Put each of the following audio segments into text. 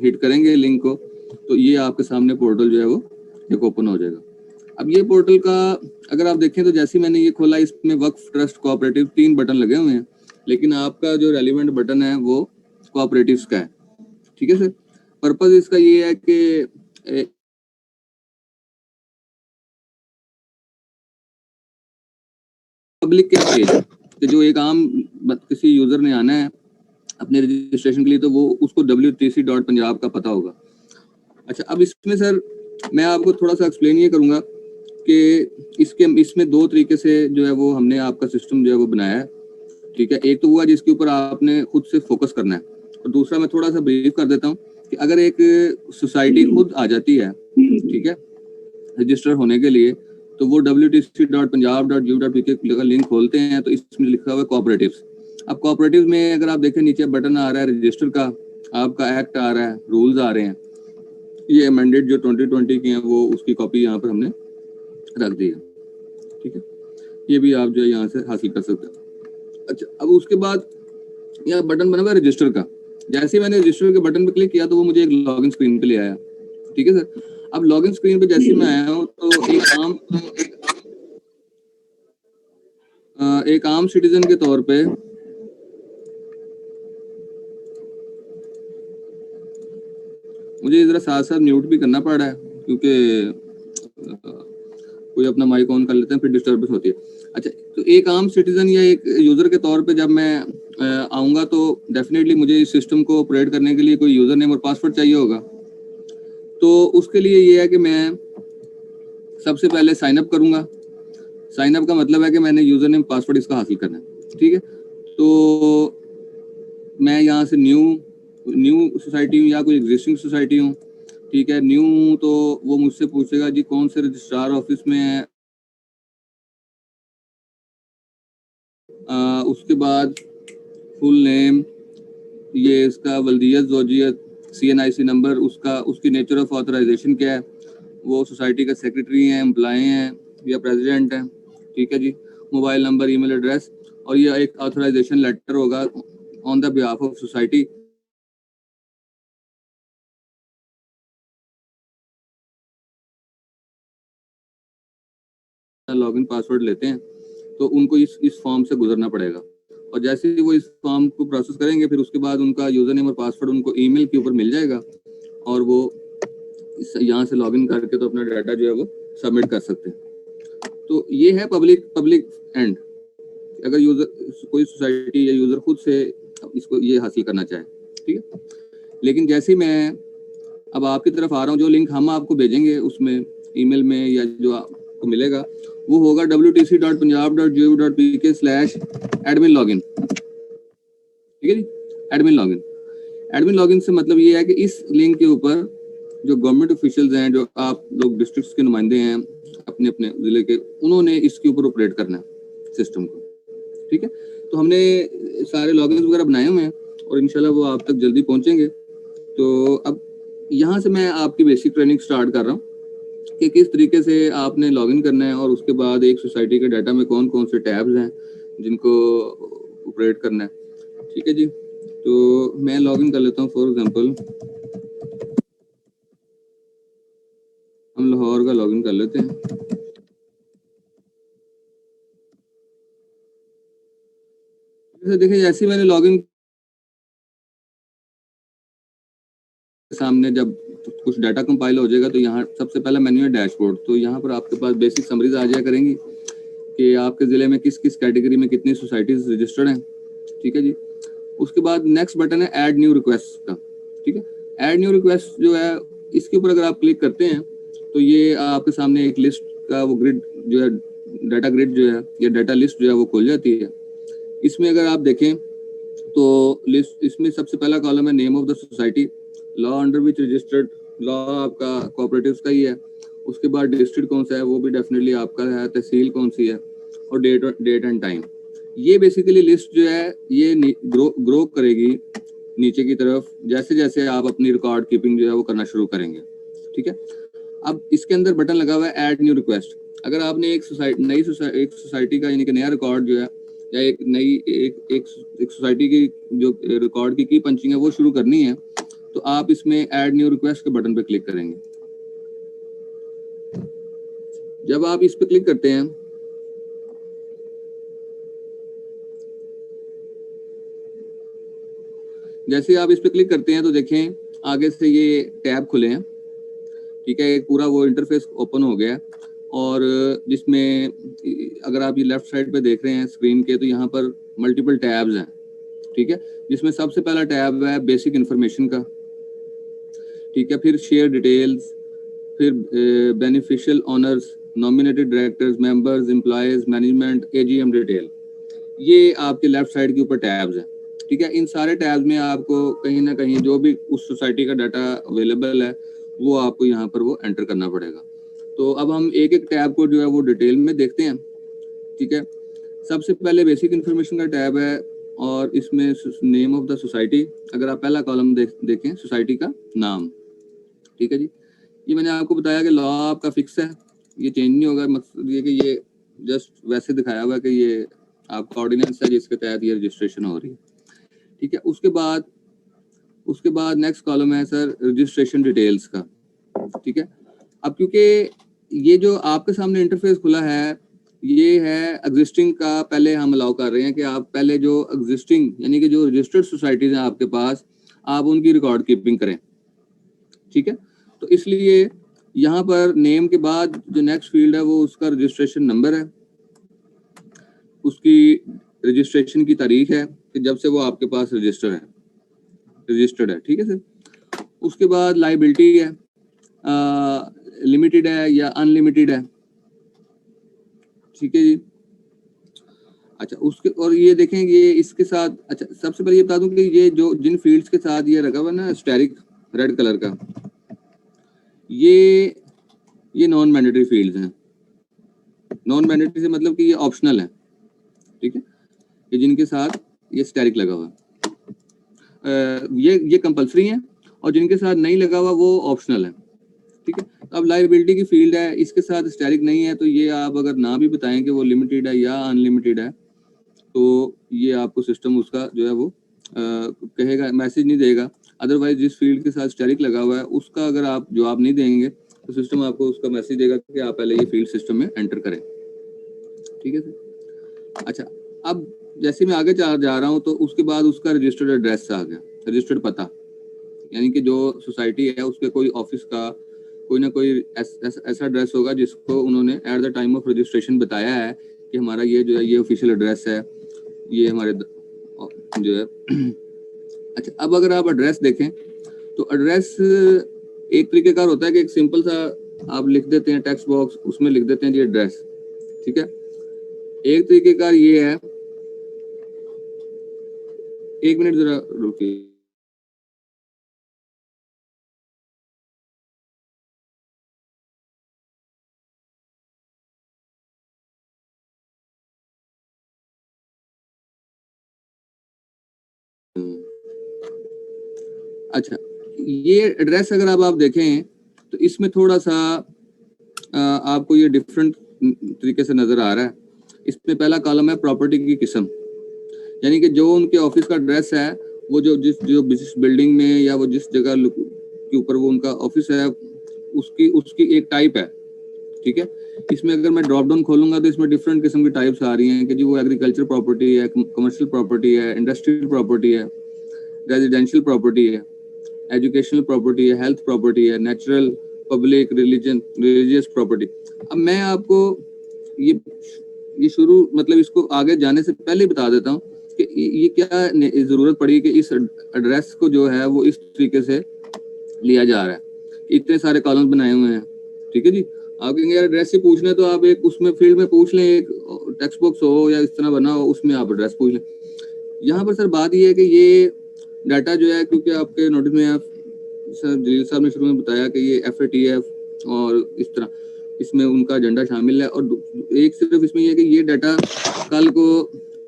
Hit करेंगे link को तो ये आपके सामने पोर्टल जो है वो एक ओपन हो जाएगा। अब ये पोर्टल का अगर आप देखें तो जैसे मैंने ये खोला, इसमें वक्फ, ट्रस्ट, कोऑपरेटिव 3 बटन लगे हुए हैं, लेकिन आपका जो रेलिवेंट बटन है वो कोऑपरेटिव्स का है। ठीक है सर। पर्पस इसका ये है कि पब्लिक क्या पेज है कि जो एक आम किसी यूजर ने आना है अपने रजिस्ट्रेशन के लिए तो वो उसको wtc.punjab का पता होगा। अच्छा, अब इसमें सर मैं आपको थोड़ा सा एक्सप्लेन ये करूंगा कि इसमें 2 तरीके से जो है वो हमने आपका सिस्टम जो है वो बनाया है। ठीक है, एक तो वो है जिसके ऊपर आपने खुद से फोकस करना है, और दूसरा मैं थोड़ा सा ब्रीफ कर देता हूँ कि अगर एक सोसाइटी खुद आ जाती है, ठीक है, रजिस्टर होने के लिए, तो वो wtc.punjab.gov.pk का लिंक खोलते हैं तो इसमें लिखा हुआ है कोऑपरेटिव्स। अब कोऑपरेटिव में अगर आप देखें नीचे बटन आ रहा है रजिस्टर का, आपका एक्ट आ रहा है, रूल्स आ रहे हैं, ये अमेंडेड जो 2020 की हैं वो उसकी कॉपी यहाँ पर हमने रख दी है। ठीक है, ये भी आप जो है यहाँ से हासिल कर सकते हैं। अच्छा, अब उसके बाद यहाँ बटन बना हुआ है रजिस्टर का। जैसे ही मैंने रजिस्टर के बटन पे क्लिक किया तो वो मुझे एक लॉगिन स्क्रीन पे ले आया। ठीक है सर। अब लॉगिन स्क्रीन पे जैसे मैं आया हूँ तो एक आम सिटीजन के तौर पे मुझे जरा साथ साथ म्यूट भी करना पड़ रहा है क्योंकि कोई अपना माइक ऑन कर लेते हैं फिर डिस्टर्बेंस होती है। अच्छा, तो एक आम सिटीजन या एक यूजर के तौर पे जब मैं आऊँगा तो डेफिनेटली मुझे इस सिस्टम को ऑपरेट करने के लिए कोई यूजर नेम और पासवर्ड चाहिए होगा। तो उसके लिए ये है कि मैं सबसे पहले साइन अप करूँगा। साइन अप का मतलब है कि मैंने यूजर नेम पासवर्ड इसका हासिल करना है। ठीक है, तो मैं यहाँ से न्यू सोसाइटी हूँ या कोई एग्जिस्टिंग सोसाइटी हूँ। ठीक है, न्यू हूँ तो वो मुझसे पूछेगा जी कौन से रजिस्ट्रार ऑफिस में है। उसके बाद फुल नेम, ये इसका वल्दियत, जोजियत, CNIC नंबर, उसकी नेचर ऑफ ऑथराइजेशन क्या है, वो सोसाइटी का सेक्रेटरी हैं, एम्प्लॉय हैं या प्रेसिडेंट हैं। ठीक है जी, मोबाइल नंबर, ईमेल एड्रेस, और ये एक ऑथराइजेशन लेटर होगा on the behalf of society. Login password लेते हैं तो उनको इस फॉर्म से गुजरना पड़ेगा, और जैसे ही वो इस फॉर्म को प्रोसेस करेंगे फिर उसके बाद उनका यूजर नेम और पासवर्ड उनको ईमेल के ऊपर मिल जाएगा और वो यहाँ से लॉगिन करके तो अपना डाटा जो है वो सबमिट कर सकते हैं। तो ये है पब्लिक एंड, अगर यूजर कोई सोसाइटी या यूजर खुद से इसको ये हासिल करना चाहे। ठीक है, लेकिन जैसे ही मैं अब आपकी तरफ आ रहा हूँ, जो लिंक हम आपको भेजेंगे उसमें ईमेल में या जो आपको मिलेगा वो होगा wtc.punjab.gov.pk/admin login। ठीक है जी, एडमिन लॉगिन। एडमिन लॉगिन से मतलब ये है कि इस लिंक के ऊपर जो गवर्नमेंट ऑफिशियल्स हैं, जो आप लोग डिस्ट्रिक्ट्स के नुमाइंदे हैं अपने अपने जिले के, उन्होंने इसके ऊपर ऑपरेट करना है सिस्टम को। ठीक है, तो हमने सारे लॉगिन वगैरह बनाए हुए हैं और इंशाल्लाह वो आप तक जल्दी पहुंचेंगे। तो अब यहाँ से मैं आपकी बेसिक ट्रेनिंग स्टार्ट कर रहा हूँ कि किस तरीके से आपने लॉगिन करना है और उसके बाद एक सोसाइटी के डाटा में कौन कौन से टैब्स हैं जिनको ऑपरेट करना है। ठीक है जी, तो मैं लॉगिन कर लेता हूँ। फॉर एग्जांपल हम लाहौर का लॉगिन कर लेते हैं। देखिए, जैसे मैंने लॉगिन सामने जब कुछ डाटा कंपाइल हो जाएगा तो यहाँ सबसे पहला मेन्यू है डैशबोर्ड। तो यहाँ पर आपके पास बेसिक समरीज आ जाया करेंगी कि आपके ज़िले में किस किस कैटेगरी में कितनी सोसाइटीज रजिस्टर्ड हैं। ठीक है जी, उसके बाद नेक्स्ट बटन है ऐड न्यू रिक्वेस्ट का। ठीक है, ऐड न्यू रिक्वेस्ट जो है इसके ऊपर अगर आप क्लिक करते हैं तो ये आपके सामने एक लिस्ट का वो ग्रिड जो है, डाटा ग्रिड जो है या डाटा लिस्ट जो है वो खुल जाती है। इसमें अगर आप देखें तो लिस्ट, इसमें सबसे पहला कॉलम है name of the society, law under which registered, law आपका कोऑपरेटिव्स का ही है। उसके बाद डिस्ट्रिक्ट कौन सा है वो भी डेफिनेटली आपका है, तहसील कौन सी है, और डेट एंड टाइम। ये बेसिकली लिस्ट जो है ये ग्रो करेगी नीचे की तरफ जैसे जैसे आप अपनी रिकॉर्ड कीपिंग जो है वो करना शुरू करेंगे। ठीक है, अब इसके अंदर बटन लगा हुआ है ऐड न्यू रिक्वेस्ट। अगर आपने एक सोसाइटी का यानी कि नया रिकॉर्ड जो है या एक सोसाइटी की जो रिकॉर्ड की पंचिंग है वो शुरू करनी है तो आप इसमें ऐड न्यू रिक्वेस्ट के बटन पे क्लिक करेंगे। जब आप इस पे क्लिक करते हैं, जैसे आप इस पे क्लिक करते हैं तो देखें आगे से ये टैब खुले हैं, ठीक है, एक पूरा वो इंटरफेस ओपन हो गया और जिसमें अगर आप ये लेफ्ट साइड पे देख रहे हैं स्क्रीन के तो यहाँ पर मल्टीपल टैब्स हैं, ठीक है, जिसमें सबसे पहला टैब है बेसिक इन्फॉर्मेशन का, ठीक है, फिर शेयर डिटेल्स, फिर beneficial honours, nominated directors, members, employees, management, AGM detail, ये आपके लेफ्ट साइड के ऊपर टैब्स हैं, ठीक है। इन सारे टैब्स में आपको कहीं ना कहीं जो भी उस सोसाइटी का डाटा अवेलेबल है वो आपको यहाँ पर वो एंटर करना पड़ेगा। तो अब हम एक एक टैब को जो है वो डिटेल में देखते हैं, ठीक है। सबसे पहले बेसिक इन्फॉर्मेशन का टैब है और इसमें नेम ऑफ द सोसाइटी, अगर आप पहला कॉलम देखें सोसाइटी का नाम, ठीक है जी। ये मैंने आपको बताया कि लॉ आपका फिक्स है, ये चेंज नहीं होगा, मकसद ये कि ये जस्ट वैसे दिखाया हुआ कि ये आपका ऑर्डिनेंस है जिसके तहत ये रजिस्ट्रेशन हो रही है, ठीक है। उसके बाद नेक्स्ट कॉलम है सर रजिस्ट्रेशन डिटेल्स का, ठीक है। अब क्योंकि ये जो आपके सामने इंटरफेस खुला है ये है एग्जिस्टिंग का, पहले हम अलाउ कर रहे हैं कि आप पहले जो एग्जिस्टिंग यानी कि जो रजिस्टर्ड सोसाइटीज हैं आपके पास, आप उनकी रिकॉर्ड कीपिंग करें, ठीक है। तो इसलिए यहाँ पर नेम के बाद जो नेक्स्ट फील्ड है वो उसका रजिस्ट्रेशन नंबर है, उसकी रजिस्ट्रेशन की तारीख है कि जब से वो आपके पास रजिस्टर्ड है, ठीक है सर। उसके बाद लाइबिलिटी है, लिमिटेड है या अनलिमिटेड है, ठीक है जी। अच्छा उसके और ये देखें ये इसके साथ, अच्छा सबसे पहले ये बता दूं कि ये जो जिन फील्ड्स के साथ ये रखा हुआ ना स्टेरिक रेड कलर का, ये नॉन मैंडेटरी फील्ड्स हैं। नॉन मैंडेटरी से मतलब कि ये ऑप्शनल है, ठीक है, ये जिनके साथ ये स्टेरिक लगा हुआ है ये कंपलसरी है और जिनके साथ नहीं लगा हुआ वो ऑप्शनल है, ठीक है। अब लायबिलिटी की फील्ड है, इसके साथ स्टेरिक नहीं है तो ये आप अगर ना भी बताएं कि वो लिमिटेड है या अनलिमिटेड है तो ये आपको सिस्टम उसका जो है वो कहेगा, मैसेज नहीं देगा। अदरवाइज जिस फील्ड के साथ स्टेरिक लगा हुआ है उसका अगर आप जवाब नहीं देंगे तो सिस्टम आपको उसका मैसेज देगा कि आप पहले ये फील्ड सिस्टम में एंटर करें, ठीक है सर। अच्छा अब जैसे मैं आगे जा रहा हूँ तो उसके बाद उसका रजिस्टर्ड एड्रेस आ गया, रजिस्टर्ड पता, यानी कि जो सोसाइटी है उसके कोई ऑफिस का कोई ना कोई ऐसा एड्रेस होगा जिसको उन्होंने at the time of registration बताया है कि हमारा ये जो है ये ऑफिशियल एड्रेस है, ये हमारे जो है। अच्छा अब अगर आप एड्रेस देखें तो एड्रेस एक तरीकेकार होता है कि एक सिंपल सा आप लिख देते हैं टेक्स्ट बॉक्स, उसमें लिख देते हैं जी एड्रेस, ठीक है। एक तरीकेकार ये है, एक मिनट जरा रुकिए। अच्छा ये एड्रेस अगर आप देखें तो इसमें थोड़ा सा आपको ये डिफरेंट तरीके से नजर आ रहा है। इसमें पहला कॉलम है प्रॉपर्टी की किस्म, यानी कि जो उनके ऑफिस का एड्रेस है वो जो जिस बिल्डिंग में या वो जिस जगह के ऊपर वो उनका ऑफिस है उसकी एक टाइप है, ठीक है। इसमें अगर मैं ड्रॉप डाउन खोलूंगा तो इसमें डिफरेंट किस्म की टाइप्स आ रही हैं कि जी वो एग्रीकल्चर प्रॉपर्टी है, कमर्शियल प्रॉपर्टी है, इंडस्ट्रियल प्रॉपर्टी है, रेजिडेंशियल प्रॉपर्टी है, एजुकेशनल प्रॉपर्टी है, हेल्थ प्रॉपर्टी है, नेचुरल, पब्लिक, रिलीजियस प्रॉपर्टी। अब मैं आपको ये शुरू मतलब इसको आगे जाने से पहले बता देता हूँ कि ये क्या जरूरत पड़ी कि इस एड्रेस को जो है वो इस तरीके से लिया जा रहा है, इतने सारे कॉलम बनाए हुए हैं, ठीक है जी। आप कहेंगे यार एड्रेस से पूछना है तो आप एक उसमें फील्ड में पूछ लें, एक टेक्स्ट बॉक्स हो या इस तरह बना हो उसमें आप एड्रेस पूछ लें। यहाँ पर सर बात ये है कि ये डाटा जो है क्योंकि आपके नोटिस में आप सर जलील साहब ने शुरू में बताया कि ये FATF और इस तरह इसमें उनका एजेंडा शामिल है और एक सिर्फ इसमें यह कि ये डाटा कल को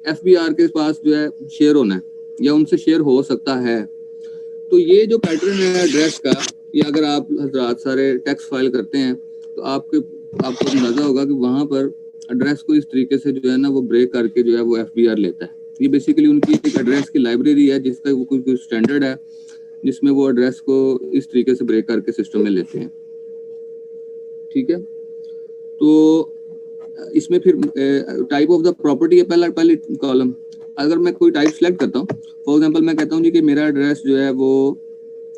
FBR के पास जो है शेयर होना है या उनसे शेयर हो सकता है। तो ये जो पैटर्न है एड्रेस का, ये अगर आप हजरात सारे टैक्स फाइल करते हैं तो आपको अंदाजा होगा कि वहाँ पर एड्रेस को इस तरीके से जो है ना वो ब्रेक करके जो है वो FBR लेता है। ये बेसिकली उनकी एक एड्रेस की लाइब्रेरी है जिसका वो कोई स्टैंडर्ड है जिसमें वो एड्रेस को इस तरीके से ब्रेक करके सिस्टम में लेते हैं। ठीक है, तो इसमें फिर टाइप ऑफ द प्रॉपर्टी है पहली कॉलम। अगर मैं कोई टाइप सेलेक्ट करता हूँ, फॉर एग्जांपल मैं कहता हूँ जी कि मेरा एड्रेस जो है वो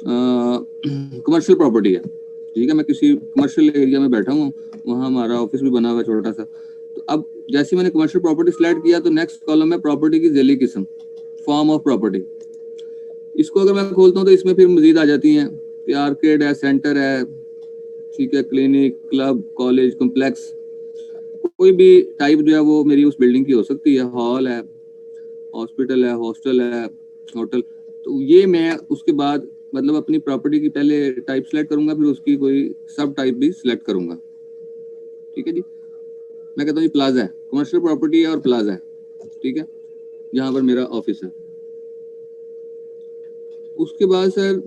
कमर्शियल प्रॉपर्टी है। ठीक है, मैं किसी कमर्शियल एरिया में बैठा हूँ, वहाँ हमारा ऑफिस भी बना हुआ है छोटा सा। तो अब जैसे मैंने कमर्शियल प्रॉपर्टी सेलेक्ट किया तो नेक्स्ट कॉलम में प्रॉपर्टी की ज़ैली किस्म, फॉर्म ऑफ प्रॉपर्टी। इसको अगर मैं खोलता हूँ तो इसमें फिर मजीद आ जाती हैं कि आर्केड है, सेंटर है, ठीक है, क्लिनिक, क्लब, कॉलेज, कॉम्प्लेक्स, कोई भी टाइप जो है वो मेरी उस बिल्डिंग की हो सकती है। हॉल है, हॉस्पिटल है, हॉस्टल है, होटल। तो ये मैं उसके बाद मतलब अपनी प्रॉपर्टी की पहले टाइप सेलेक्ट करूंगा, फिर उसकी कोई सब टाइप भी सिलेक्ट करूंगा। ठीक है जी, मैं कहता हूँ जी प्लाजा है, कमर्शियल प्रॉपर्टी है और प्लाजा है। ठीक है, जहाँ पर मेरा ऑफिस है। उसके बाद सर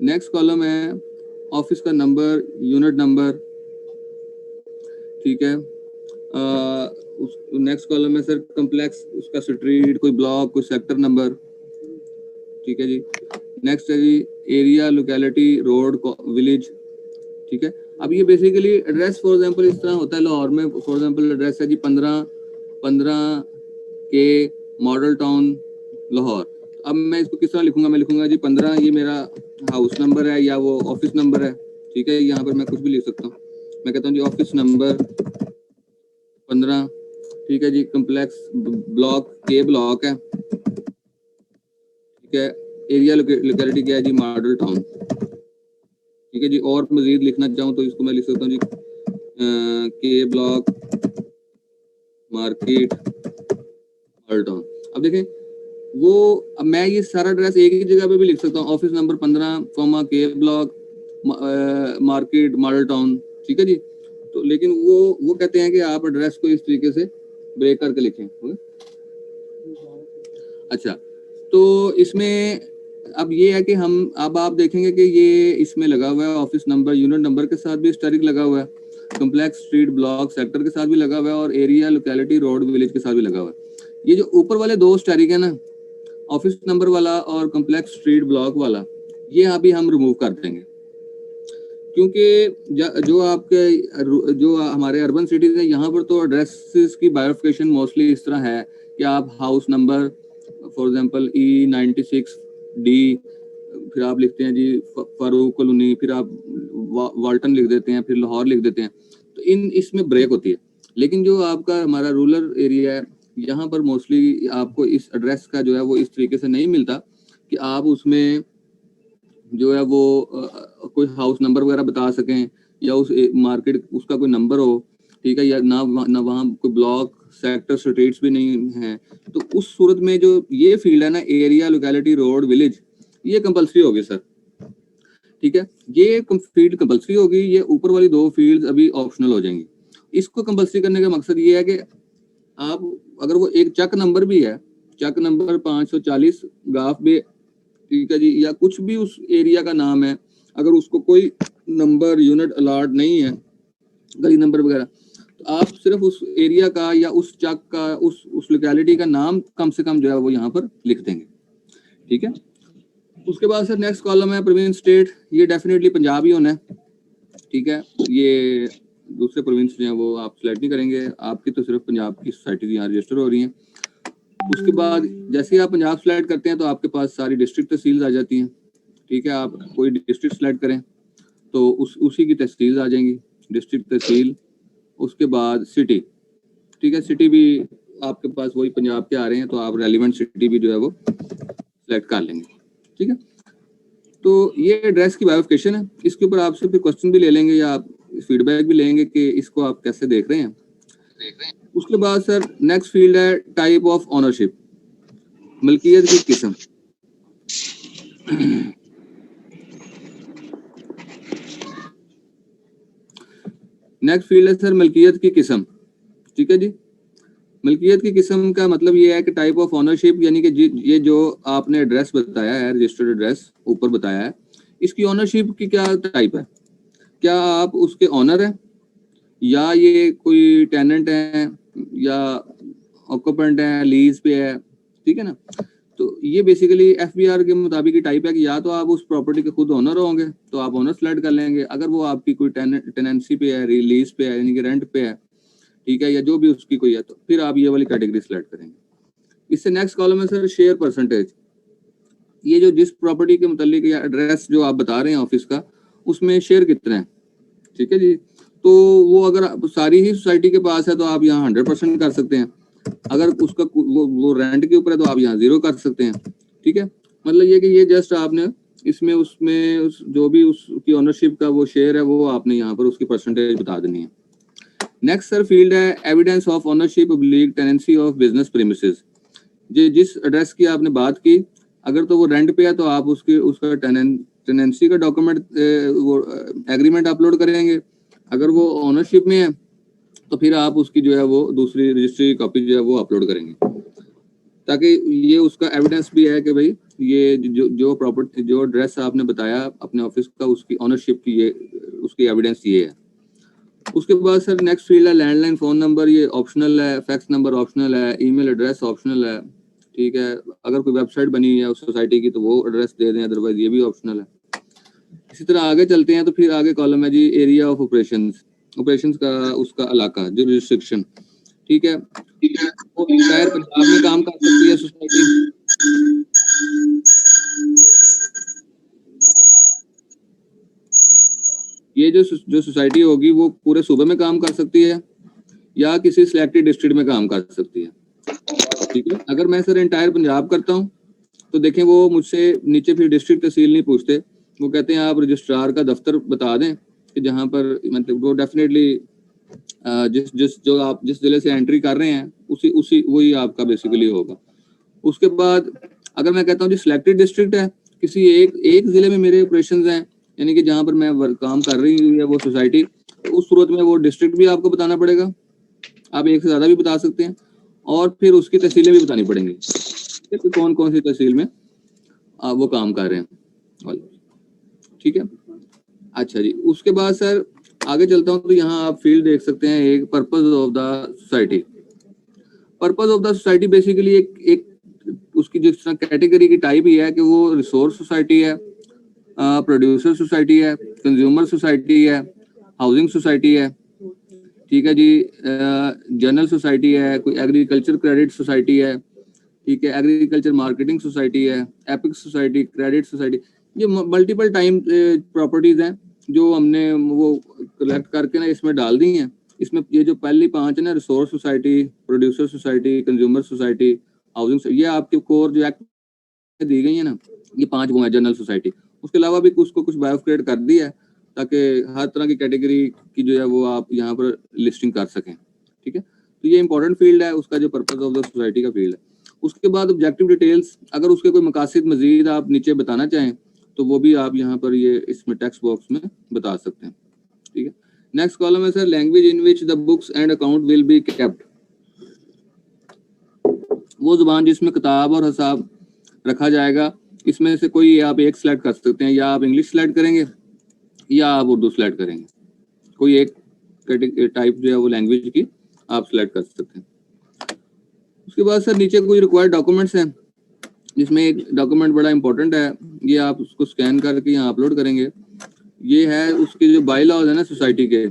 नेक्स्ट कॉलम है ऑफिस का नंबर, यूनिट नंबर। ठीक है, नेक्स्ट कॉलम है सर कम्प्लेक्स, उसका स्ट्रीट, कोई ब्लॉक, कोई सेक्टर नंबर। ठीक है जी, नेक्स्ट है जी एरिया, लोकेलिटी, रोड, विलेज। ठीक है, अब ये बेसिकली एड्रेस फॉर एग्जांपल इस तरह होता है। लाहौर में फॉर एग्जांपल एड्रेस है जी 15 के मॉडल टाउन लाहौर। अब मैं इसको किस तरह लिखूंगा? मैं लिखूंगा जी 15, ये मेरा हाउस नंबर है या वो ऑफिस नंबर है। ठीक है, यहाँ पर मैं कुछ भी लिख सकता हूँ। मैं कहता हूँ जी ऑफिस नंबर 15। ठीक है जी, कम्प्लेक्स ब्लॉक, के ब्लॉक है। ठीक है, एरिया लोकेलिटी क्या है जी? Model town. ठीक है जी, और मजीद लिखना चाहूँ तो इसको मैं लिख सकता हूँ जी के ब्लॉक, मार्केट, मॉडल टाउन। अब देखें वो, अब मैं ये सारा एड्रेस एक ही जगह पे भी लिख सकता हूँ, ऑफिस नंबर 15, के ब्लॉक, मार्केट, मॉडल टाउन। ठीक है जी, तो लेकिन वो कहते हैं कि आप एड्रेस को इस तरीके से ब्रेक करके लिखें। अच्छा, तो इसमें अब ये है कि अब आप देखेंगे कि ये इसमें लगा हुआ है ऑफिस नंबर, यूनिट नंबर के साथ भी स्टैरिक लगा हुआ है, कम्प्लेक्स, स्ट्रीट, ब्लॉक, सेक्टर के साथ भी लगा हुआ है, और एरिया, लोकेलिटी, रोड, विलेज के साथ भी लगा हुआ है। ये जो ऊपर वाले दो स्टैरिक है ना, ऑफिस नंबर वाला और कम्प्लेक्स, स्ट्रीट, ब्लॉक वाला, ये अभी हम रिमूव कर देंगे, क्योंकि जो हमारे अर्बन सिटीज है यहाँ पर तो एड्रेसेस की बायोफिकेशन मोस्टली इस तरह है कि आप house number for example E96D, फिर आप लिखते हैं जी फारूक कॉलोनी, फिर आप वाल्टन लिख देते हैं, फिर लाहौर लिख देते हैं, तो इसमें ब्रेक होती है। लेकिन जो आपका हमारा रूरल एरिया है, यहाँ पर मोस्टली आपको इस एड्रेस का जो है वो इस तरीके से नहीं मिलता कि आप उसमें जो है वो कोई हाउस नंबर वगैरह बता सकें, या उस मार्केट उसका कोई नंबर हो। ठीक है, या ना वहाँ कोई ब्लॉक, सेक्टर, स्ट्रीट्स भी नहीं है। तो उस सूरत में जो ये फील्ड है ना, एरिया, लोकेलिटी, रोड, विलेज, ये कंपलसरी होगी सर। ठीक है, ये फील्ड कंपलसरी होगी, ये ऊपर वाली दो फील्ड अभी ऑप्शनल हो जाएंगी। इसको कंपलसरी करने का मकसद ये है कि आप अगर वो एक चक नंबर भी है, चक नंबर 540 गाफ बे, ठीक है जी, या कुछ भी उस एरिया का नाम है, अगर उसको कोई नंबर, यूनिट अलॉट नहीं है, गली नंबर वगैरह, तो आप सिर्फ उस एरिया का या उस चक का, उस लोकेलिटी का नाम कम से कम जो है वो यहाँ पर लिख देंगे। ठीक है, उसके बाद सर नेक्स्ट कॉलम है प्रोविंस, स्टेट। ये डेफिनेटली पंजाब ही होना है। ठीक है, ये दूसरे प्रोविंस जो है वो आप सेलेक्ट नहीं करेंगे, आपकी तो सिर्फ पंजाब की सोसाइटी यहाँ रजिस्टर हो रही हैं। उसके बाद जैसे ही आप पंजाब सेलेक्ट करते हैं तो आपके पास सारी डिस्ट्रिक्ट तहसील आ जाती हैं। ठीक है, आप कोई डिस्ट्रिक्ट सेलेक्ट करें तो उसी की तहसील आ जाएंगी, डिस्ट्रिक्ट, तहसील। उसके बाद सिटी। ठीक है, सिटी भी आपके पास वही पंजाब के आ रहे हैं, तो आप रेलिवेंट सिटी भी जो है वो सेलेक्ट कर लेंगे। ठीक है, तो ये एड्रेस की बायोफिकेशन है। इसके ऊपर आपसे फिर क्वेश्चन भी ले लेंगे या आप फीडबैक भी लेंगे कि इसको आप कैसे देख रहे हैं। उसके बाद सर नेक्स्ट फील्ड है टाइप ऑफ ओनरशिप, मलकियत की किस्म। नेक्स्ट फील्ड है सर मलकियत की किस्म। ठीक है जी, मलकियत की किस्म का मतलब ये है कि टाइप ऑफ ओनरशिप, यानी कि ये जो आपने एड्रेस बताया है, रजिस्टर्ड एड्रेस ऊपर बताया है, इसकी ओनरशिप की क्या टाइप है? क्या आप उसके ऑनर हैं, या ये कोई टेनेंट है, या ऑक्यूपेंट है, लीज पे है? ठीक है ना, तो ये बेसिकली एफबीआर के मुताबिक की टाइप है कि या तो आप उस प्रॉपर्टी के खुद ओनर होंगे तो आप ओनर सेलेक्ट कर लेंगे, अगर वो आपकी कोई टेनेंसी पे है, रिलीज पे है, यानी कि रेंट पे है, ठीक है, या जो भी उसकी कोई है, तो फिर आप ये वाली कैटेगरी सेलेक्ट करेंगे। इससे नेक्स्ट कॉलम है सर शेयर परसेंटेज। ये जो जिस प्रॉपर्टी के मुतालिक या एड्रेस जो आप बता रहे हैं ऑफिस का, उसमें शेयर कितने हैं, ठीक है जी। तो वो अगर सारी ही सोसाइटी के पास है तो आप यहाँ 100% कर सकते हैं, अगर उसका वो रेंट के ऊपर है तो आप यहाँ 0 कर सकते हैं, ठीक है। मतलब ये कि ये जस्ट आपने इसमें उसमें जो भी उसकी ओनरशिप का वो शेयर है वो आपने यहाँ पर उसकी परसेंटेज बता देनी है। नेक्स्ट सर फील्ड है evidence of ownership oblique tenancy of business premises. जिस एड्रेस की आपने बात की, अगर तो वो रेंट पे है तो आप उसका टेनेंसी का डॉक्यूमेंट वो एग्रीमेंट अपलोड करेंगे, अगर वो ओनरशिप में है तो फिर आप उसकी जो है वो दूसरी रजिस्ट्री कॉपी जो है वो अपलोड करेंगे, ताकि ये उसका एविडेंस भी है कि भाई ये जो प्रॉपर्टी जो एड्रेस आपने बताया अपने ऑफिस का उसकी ओनरशिप की ये उसकी एविडेंस ये है। उसके बाद सर नेक्स्ट फील्ड है लैंडलाइन फ़ोन नंबर, ये ऑप्शनल है, फैक्स नंबर ऑप्शनल है, ईमेल एड्रेस ऑप्शनल है, ठीक है। अगर कोई वेबसाइट बनी है उस सोसाइटी की तो वो एड्रेस दे दें, अदरवाइज ये भी ऑप्शनल है। इसी तरह आगे चलते हैं तो फिर आगे कॉलम है जी एरिया ऑफ ऑपरेशंस का उसका इलाका जो रिस्ट्रिक्शन, ठीक है, वो शायद पंजाब में काम कर सकती है सोसाइटी, ये जो सोसाइटी होगी वो पूरे सूबे में काम कर सकती है या किसी सिलेक्टेड डिस्ट्रिक्ट में काम कर सकती है, ठीक है। अगर मैं सर एंटायर पंजाब करता हूँ तो देखें वो मुझसे नीचे फिर डिस्ट्रिक्ट तहसील नहीं पूछते, वो कहते हैं आप रजिस्ट्रार का दफ्तर बता दें कि जहाँ पर मतलब वो डेफिनेटली जिस जिले से एंट्री कर रहे हैं उसी वही आपका बेसिकली होगा। उसके बाद अगर मैं कहता हूँ जी सिलेक्टेड डिस्ट्रिक्ट है, किसी एक जिले में मेरे ऑपरेशंस हैं, यानी कि जहाँ पर मैं काम कर रही हूँ या वो सोसाइटी, तो उस सूरत में वो डिस्ट्रिक्ट भी आपको बताना पड़ेगा, आप एक से ज़्यादा भी बता सकते हैं, और फिर उसकी तहसीलें भी बतानी पड़ेंगी कि कौन कौन सी तहसील में वो काम कर रहे हैं, ठीक है। अच्छा जी, उसके बाद सर आगे चलता हूँ तो यहाँ आप फील्ड देख सकते हैं एक purpose of the society. Purpose of the society basically एक उसकी जिस तरह कैटेगरी की टाइप ही है कि वो रिसोर्स सोसाइटी है, प्रोड्यूसर सोसाइटी है, कंज्यूमर सोसाइटी है, हाउसिंग सोसाइटी है, ठीक है जी, जनरल सोसाइटी है, कोई एग्रीकल्चर क्रेडिट सोसाइटी है, ठीक है, एग्रीकल्चर मार्केटिंग सोसाइटी है, एपिक सोसाइटी, क्रेडिट सोसाइटी, ये मल्टीपल टाइम प्रॉपर्टीज हैं जो हमने वो कलेक्ट करके ना इसमें डाल दी हैं। इसमें ये जो पहली 5 है ना, resource society, producer society, consumer society, housing, ये आपके कोर जो एक्ट दी गई है ना, ये 5 वो है जनरल सोसाइटी। उसके अलावा भी कुछ बायोक्रेट कर दिया है ताकि हर तरह की कैटेगरी की जो है वो आप यहाँ पर लिस्टिंग कर सकें, ठीक है। तो ये इंपॉर्टेंट फील्ड है उसका जो पर्पस ऑफ द सोसाइटी का फील्ड है। उसके बाद ऑब्जेक्टिव डिटेल्स, अगर उसके कोई मकासद मजीद आप नीचे बताना चाहें तो वो भी आप यहाँ पर ये इसमें टेक्स्ट बॉक्स में बता सकते हैं, ठीक है। नेक्स्ट कॉलम है sir language in which the books and account will be kept. वो जुबान जिसमें किताब और हिसाब रखा जाएगा, इसमें से कोई आप एक सिलेक्ट कर सकते हैं, या आप इंग्लिश सिलेक्ट करेंगे या आप उर्दू सिलेक्ट करेंगे, कोई एक टाइप जो है वो लैंग्वेज की आप सिलेक्ट कर सकते हैं। उसके बाद सर नीचे कोई रिक्वायर्ड डॉक्यूमेंट्स हैं, जिसमें एक डॉक्यूमेंट बड़ा इंपॉर्टेंट है, ये आप उसको स्कैन करके यहाँ अपलोड करेंगे। ये है उसके जो बाई लॉज है ना सोसाइटी के,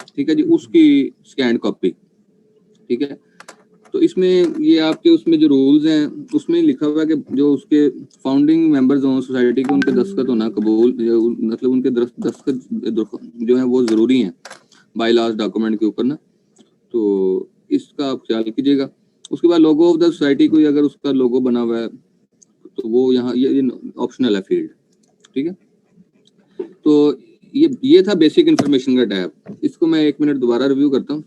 ठीक है जी, उसकी स्कैन कॉपी, ठीक है। तो इसमें ये आपके उसमें जो रूल्स हैं उसमें लिखा हुआ है कि जो उसके फाउंडिंग मेंबर्स हों सोसाइटी के, उनके दस्तखत होना कबूल, मतलब उनके दस्तखत जो है वो ज़रूरी हैं बाई लॉज डॉक्यूमेंट के ऊपर ना, तो इसका आप ख्याल कीजिएगा। उसके बाद लोगो ऑफ द सोसाइटी, कोई अगर उसका लोगो बना हुआ है तो वो यहाँ ये ऑप्शनल है फील्ड, ठीक है। तो ये था बेसिक इन्फॉर्मेशन का टैब। इसको मैं 1 मिनट दोबारा रिव्यू करता हूँ,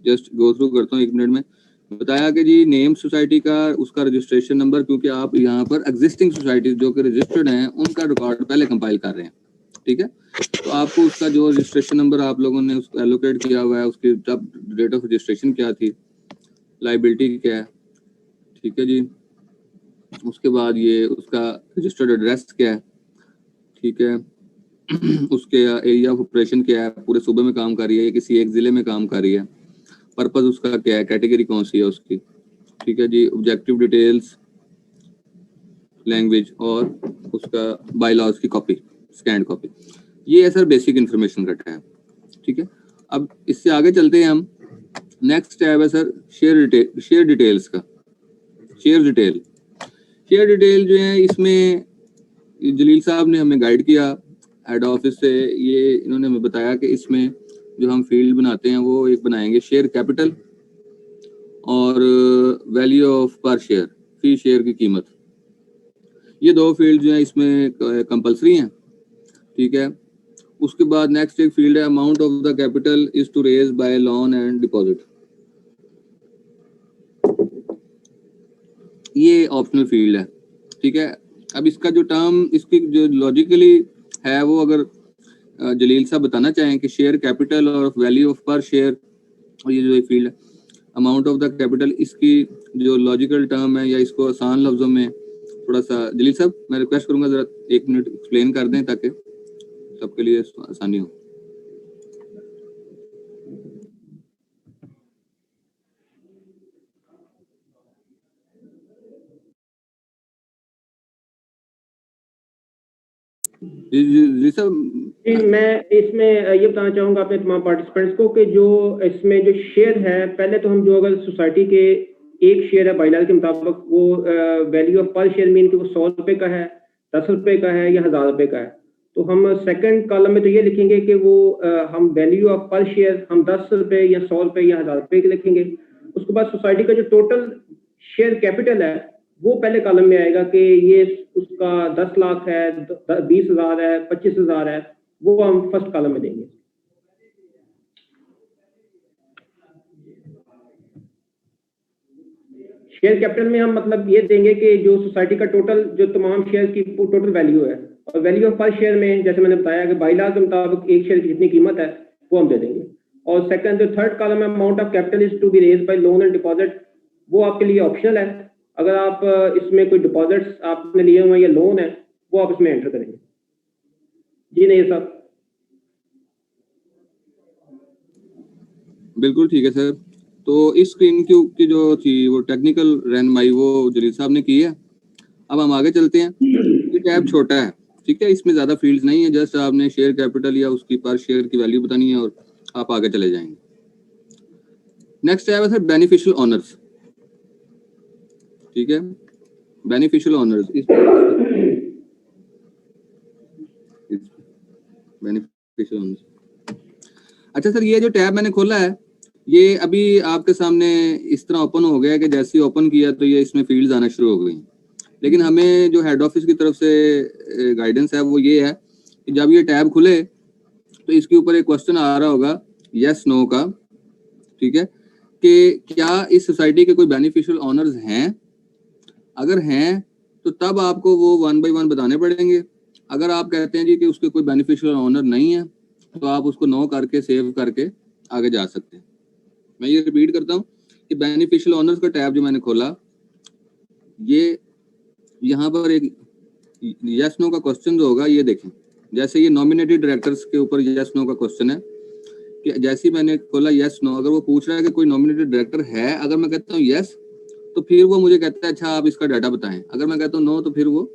जस्ट गो थ्रू करता हूँ 1 मिनट में। बताया कि जी नेम सोसाइटी का, उसका रजिस्ट्रेशन नंबर, क्योंकि आप यहाँ पर एग्जिस्टिंग सोसाइटी जो कि रजिस्टर्ड हैं उनका रिकॉर्ड पहले कंपाइल कर रहे हैं, ठीक है। तो आपको उसका जो रजिस्ट्रेशन नंबर आप लोगों ने उसको एलोकेट किया हुआ है, उसकी जब डेट ऑफ रजिस्ट्रेशन क्या थी, लाइबिलिटी क्या है, ठीक है जी। उसके बाद ये उसका रजिस्टर्ड एड्रेस क्या है, ठीक है। उसके एरिया ऑफ ऑपरेशन क्या है, पूरे सूबे में काम कर रही है या किसी एक ज़िले में काम कर रही है, पर्पस उसका क्या है, कैटेगरी कौन सी है उसकी, ठीक है जी। ऑब्जेक्टिव डिटेल्स, लैंग्वेज और उसका बायलॉज की कॉपी, स्कैंड कॉपी। ये है सर बेसिक इन्फॉर्मेशन का टैब, ठीक है। अब इससे आगे चलते हैं हम। नेक्स्ट टैब है सर शेयर डिटेल्स का। शेयर डिटेल जो है, इसमें जलील साहब ने हमें गाइड किया हेड ऑफिस से। ये इन्होंने हमें बताया कि इसमें जो हम फील्ड बनाते हैं वो एक बनाएंगे शेयर कैपिटल और वैल्यू ऑफ पर शेयर, फी शेयर की कीमत। ये दो फील्ड जो है इसमें कंपलसरी हैं, ठीक है। उसके बाद नेक्स्ट एक फील्ड है amount of the capital is to raise by loan and deposit. ये ऑप्शनल फील्ड है, ठीक है। अब इसका जो टर्म, इसकी जो लॉजिकली है वो अगर जलील साहब बताना चाहें कि शेयर कैपिटल और वैल्यू ऑफ पर शेयर, और ये जो एक फील्ड है अमाउंट ऑफ द कैपिटल, इसकी जो लॉजिकल टर्म है या इसको आसान लफ्जों में थोड़ा सा जलील साहब मैं रिक्वेस्ट करूंगा जरा 1 मिनट एक्सप्लेन कर दें ताकि सबके लिए आसानी हो। जी सर, मैं इसमें ये बताना चाहूंगा अपने तमाम पार्टिसिपेंट्स को कि जो इसमें जो शेयर है, पहले तो हम जो अगर सोसाइटी के एक शेयर है बाइलाल के मुताबिक, वो वैल्यू ऑफ पर शेयर मीन कि वो 100 रुपए का है, 10 रुपए का है या 1000 रुपए का है। तो हम सेकंड कॉलम में तो ये लिखेंगे कि वो हम वैल्यू ऑफ पर शेयर हम 10 रुपए या 100 रुपए या 1000 रुपए के लिखेंगे। उसके बाद सोसाइटी का जो टोटल शेयर कैपिटल है वो पहले कॉलम में आएगा कि ये उसका 10 लाख है, 20,000 है, 25,000 है, वो हम फर्स्ट कॉलम में देंगे। शेयर कैपिटल में हम मतलब ये देंगे कि जो सोसाइटी का टोटल जो तमाम शेयर की टोटल वैल्यू है, और वैल्यू ऑफ पर शेयर में जैसे मैंने बताया कि बाइलाल के मुताबिक एक शेयर की जितनी कीमत है वो हम दे देंगे। और सेकंड जो थर्ड कॉलम है amount of capital is to be raise by loan and deposit, वो आपके लिए ऑप्शनल है। अगर आप इसमें कोई डिपॉजिट्स आपने लिए हुए या लोन है वो आप इसमें एंटर करेंगे। जी नहीं साहब, बिल्कुल ठीक है सर। तो इस स्क्रीन की जो थी वो टेक्निकल रहनुमाई वो जलील साहब ने की है। अब हम आगे चलते हैं। ये टैब छोटा है, ठीक है, इसमें ज्यादा फील्ड्स नहीं है, जस्ट आपने शेयर कैपिटल या उसकी पर शेयर की वैल्यू बतानी है और आप आगे चले जाएंगे। नेक्स्ट टैब है सर बेनिफिशियल ओनर्स, ठीक है। Beneficial owners, beneficial owners. अच्छा सर, ये जो टैब मैंने खोला है ये अभी आपके सामने इस तरह ओपन हो गया है कि जैसे ही ओपन किया तो ये इसमें फील्ड्स आना शुरू हो गई। लेकिन हमें जो हेड ऑफिस की तरफ से गाइडेंस है वो ये है कि जब ये टैब खुले तो इसके ऊपर एक क्वेश्चन आ रहा होगा यस नो का, ठीक है, कि क्या इस सोसाइटी के कोई बेनिफिशियल ओनर्स हैं। अगर हैं तो तब आपको वो 1 बाय 1 बताने पड़ेंगे। अगर आप कहते हैं जी कि उसके कोई बेनिफिशियल ओनर नहीं है तो आप उसको नो करके सेव करके आगे जा सकते हैं। मैं ये रिपीट करता हूँ कि बेनिफिशियल ओनर्स का टैब जो मैंने खोला, ये यहाँ पर एक यस नो का क्वेश्चन जो होगा ये देखें। जैसे ये नॉमिनेटेड डायरेक्टर्स के ऊपर यस नो का क्वेश्चन है कि जैसे ही मैंने खोला यस नो, अगर वो पूछ रहा है कि कोई नॉमिनेटेड डायरेक्टर है, अगर मैं कहता हूँ यस तो फिर वो मुझे कहता है अच्छा आप इसका डाटा बताएं। अगर मैं कहता हूँ नो तो फिर वो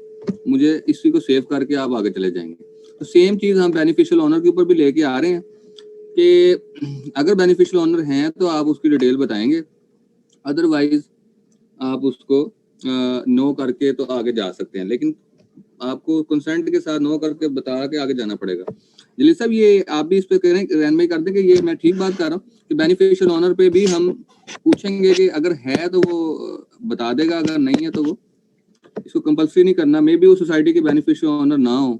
मुझे इसी को सेव करके आप आगे चले जाएंगे। तो सेम चीज हम बेनिफिशियल ओनर के ऊपर भी लेके आ रहे हैं कि अगर बेनिफिशियल ओनर हैं तो आप उसकी डिटेल बताएंगे, अदरवाइज आप उसको नो करके तो आगे जा सकते हैं, लेकिन आपको कंसेंट के साथ नो करके बता के आगे जाना पड़ेगा। जलील साहब ये आप भी इस पे रहनुमाई कर दें कि ये मैं ठीक बात कर रहा हूँ कि बेनिफिशियल ओनर पे भी हम पूछेंगे कि अगर है तो वो बता देगा, अगर नहीं है तो वो इसको कंपल्सरी नहीं करना। मे बी वो सोसाइटी के बेनिफिशियल ओनर ना हो।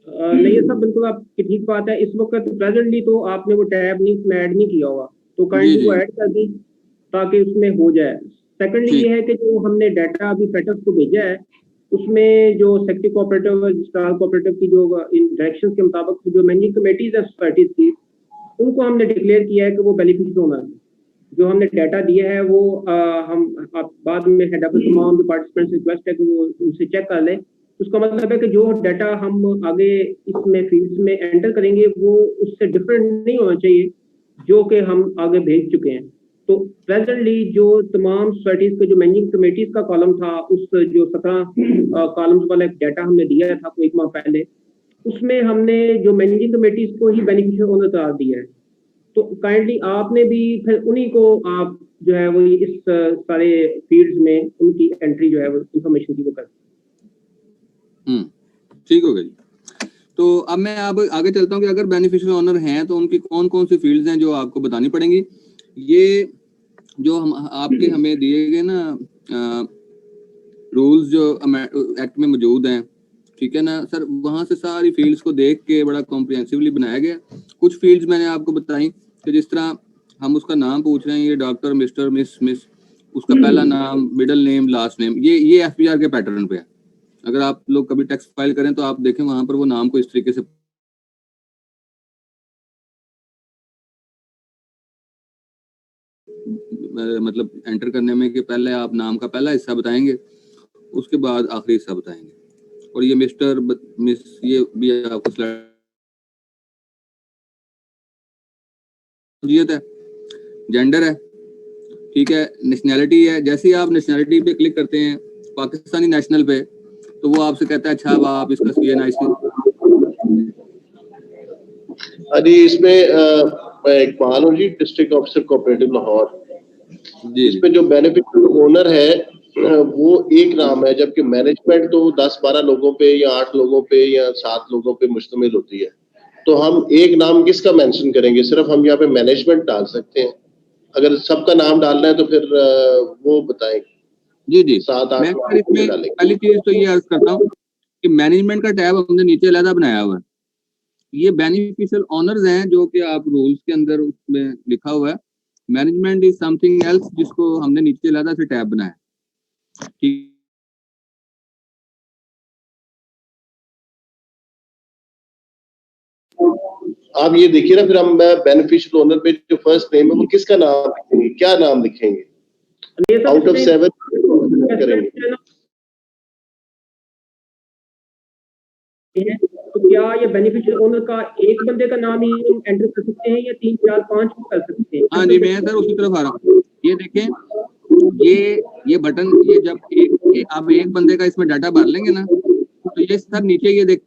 नहीं सब बिल्कुल आपकी ठीक बात है। इस वक्त प्रेजेंटली तो आपने वो टैब नहीं उसमें ऐड नहीं किया होगा, तो काइंडली वो ऐड कर दें ताकि उसमें हो जाए। सेकंडली ये है कि जो हमने डाटा अभी फेटर्स को भेजा है उसमें जो सेक्रेटरी कोऑपरेटिव रजिस्ट्रार कोऑपरेटिव की जो डायरेक्शंस के मुताबिक जो मैनेजिंग कमेटीज है सोसाइटीज की, उनको हमने डिक्लेयर किया है कि वो बेनिफिशियल ओनर। जो हमने डाटा दिया है वो हम आप बाद में हेड ऑफिस तमाम जो पार्टिसिपेंट्स रिक्वेस्ट है कि वो उनसे चेक कर लें। उसका मतलब है कि जो डाटा हम आगे इसमें फील्ड्स में एंटर करेंगे वो उससे डिफरेंट नहीं होना चाहिए जो कि हम आगे भेज चुके हैं। तो प्रेजेंटली जो तमाम सोसाइटीज के जो मैनेजिंग कमेटीज का कॉलम था, उस जो 17 कॉलम्स वाला एक डाटा हमने दिया था कोई 1 माह पहले, उसमें हमने जो मैनेजिंग कमेटीज को ही बेनिफिशियल ओनर करार दिया है। तो काइंडली आपने भी फिर उन्हीं को आप जो है वो इस सारे फील्ड्स में उनकी एंट्री जो है वो इंफॉर्मेशन की वो कर। ठीक हो गया जी। तो अब मैं अब आगे चलता हूँ कि अगर बेनिफिशियल ओनर हैं तो उनकी कौन कौन सी फील्ड्स हैं जो आपको बतानी पड़ेंगी। ये जो हम आपके हमें दिए गए ना रूल्स जो एक्ट में मौजूद हैं, ठीक है ना सर, वहाँ से सारी फील्ड्स को देख के बड़ा कॉम्प्रिहेंसिवली बनाया गया। कुछ फील्ड्स मैंने आपको बताई कि जिस तरह हम उसका नाम पूछ रहे हैं, ये डॉक्टर, मिस्टर, मिस, उसका पहला नाम, मिडिल नेम, लास्ट नेम, ये एफपीआर के पैटर्न पे है। अगर आप लोग कभी टैक्स फाइल करें तो आप देखें वहां पर वो नाम को इस तरीके से मतलब एंटर करने में कि पहले आप नाम का पहला हिस्सा बताएंगे, उसके बाद आखिरी हिस्सा बताएंगे। और ये मिस्टर, मिस, ये भी आपको स्लैट है, जेंडर है, ठीक है, नेशनैलिटी है। जैसे ही आप नेशनैलिटी पे क्लिक करते हैं पाकिस्तानी नेशनल पे, तो वो आपसे कहता है अच्छा अब आप इसका CNIC। अजी इसमें मैं इकबाल हूँ जी, डिस्ट्रिक्ट ऑफिसर कोऑपरेटिव लाहौर। इसमें जो बेनिफिशियल ओनर है वो एक नाम है, जबकि मैनेजमेंट तो 10-12 लोगों पे या 8 लोगों पे या 7 लोगों पे मुश्तमिल होती है। तो हम एक नाम किसका मेंशन करेंगे? सिर्फ हम यहाँ पे मैनेजमेंट डाल सकते हैं। अगर सबका नाम डालना है तो फिर वो बताएं। जी जी, 7-8 मैं इसमें पहली चीज तो ये अर्ज करता हूँ कि मैनेजमेंट का टैब हमने नीचे अलग बनाया हुआ है। ये बेनिफिशियल ओनर्स हैं जो कि आप रूल्स के अंदर उसमें लिखा हुआ है। मैनेजमेंट इज समथिंग एल्स, जिसको हमने नीचे अलग से टैब बनाया, ठीक। आप ये देखिए ना, फिर हम बेनिफिशियल ओनर पे जो फर्स्ट नेम है वो किसका नाम लिखेंगे, क्या नाम लिखेंगे? आउट ऑफ 7 करेंगे। तो क्या ये बेनिफिशियल ओनर का एक बंदे का नाम ही हम एंटर कर सकते हैं या 3, 4, 5 भी कर सकते हैं? हाँ जी, मैं सर उसी तरफ आ रहा हूँ। ये देखें, ये बटन, ये जब आप एक बंदे का इसमें डाटा भर लेंगे ना, तो ये सर नीचे ये देख,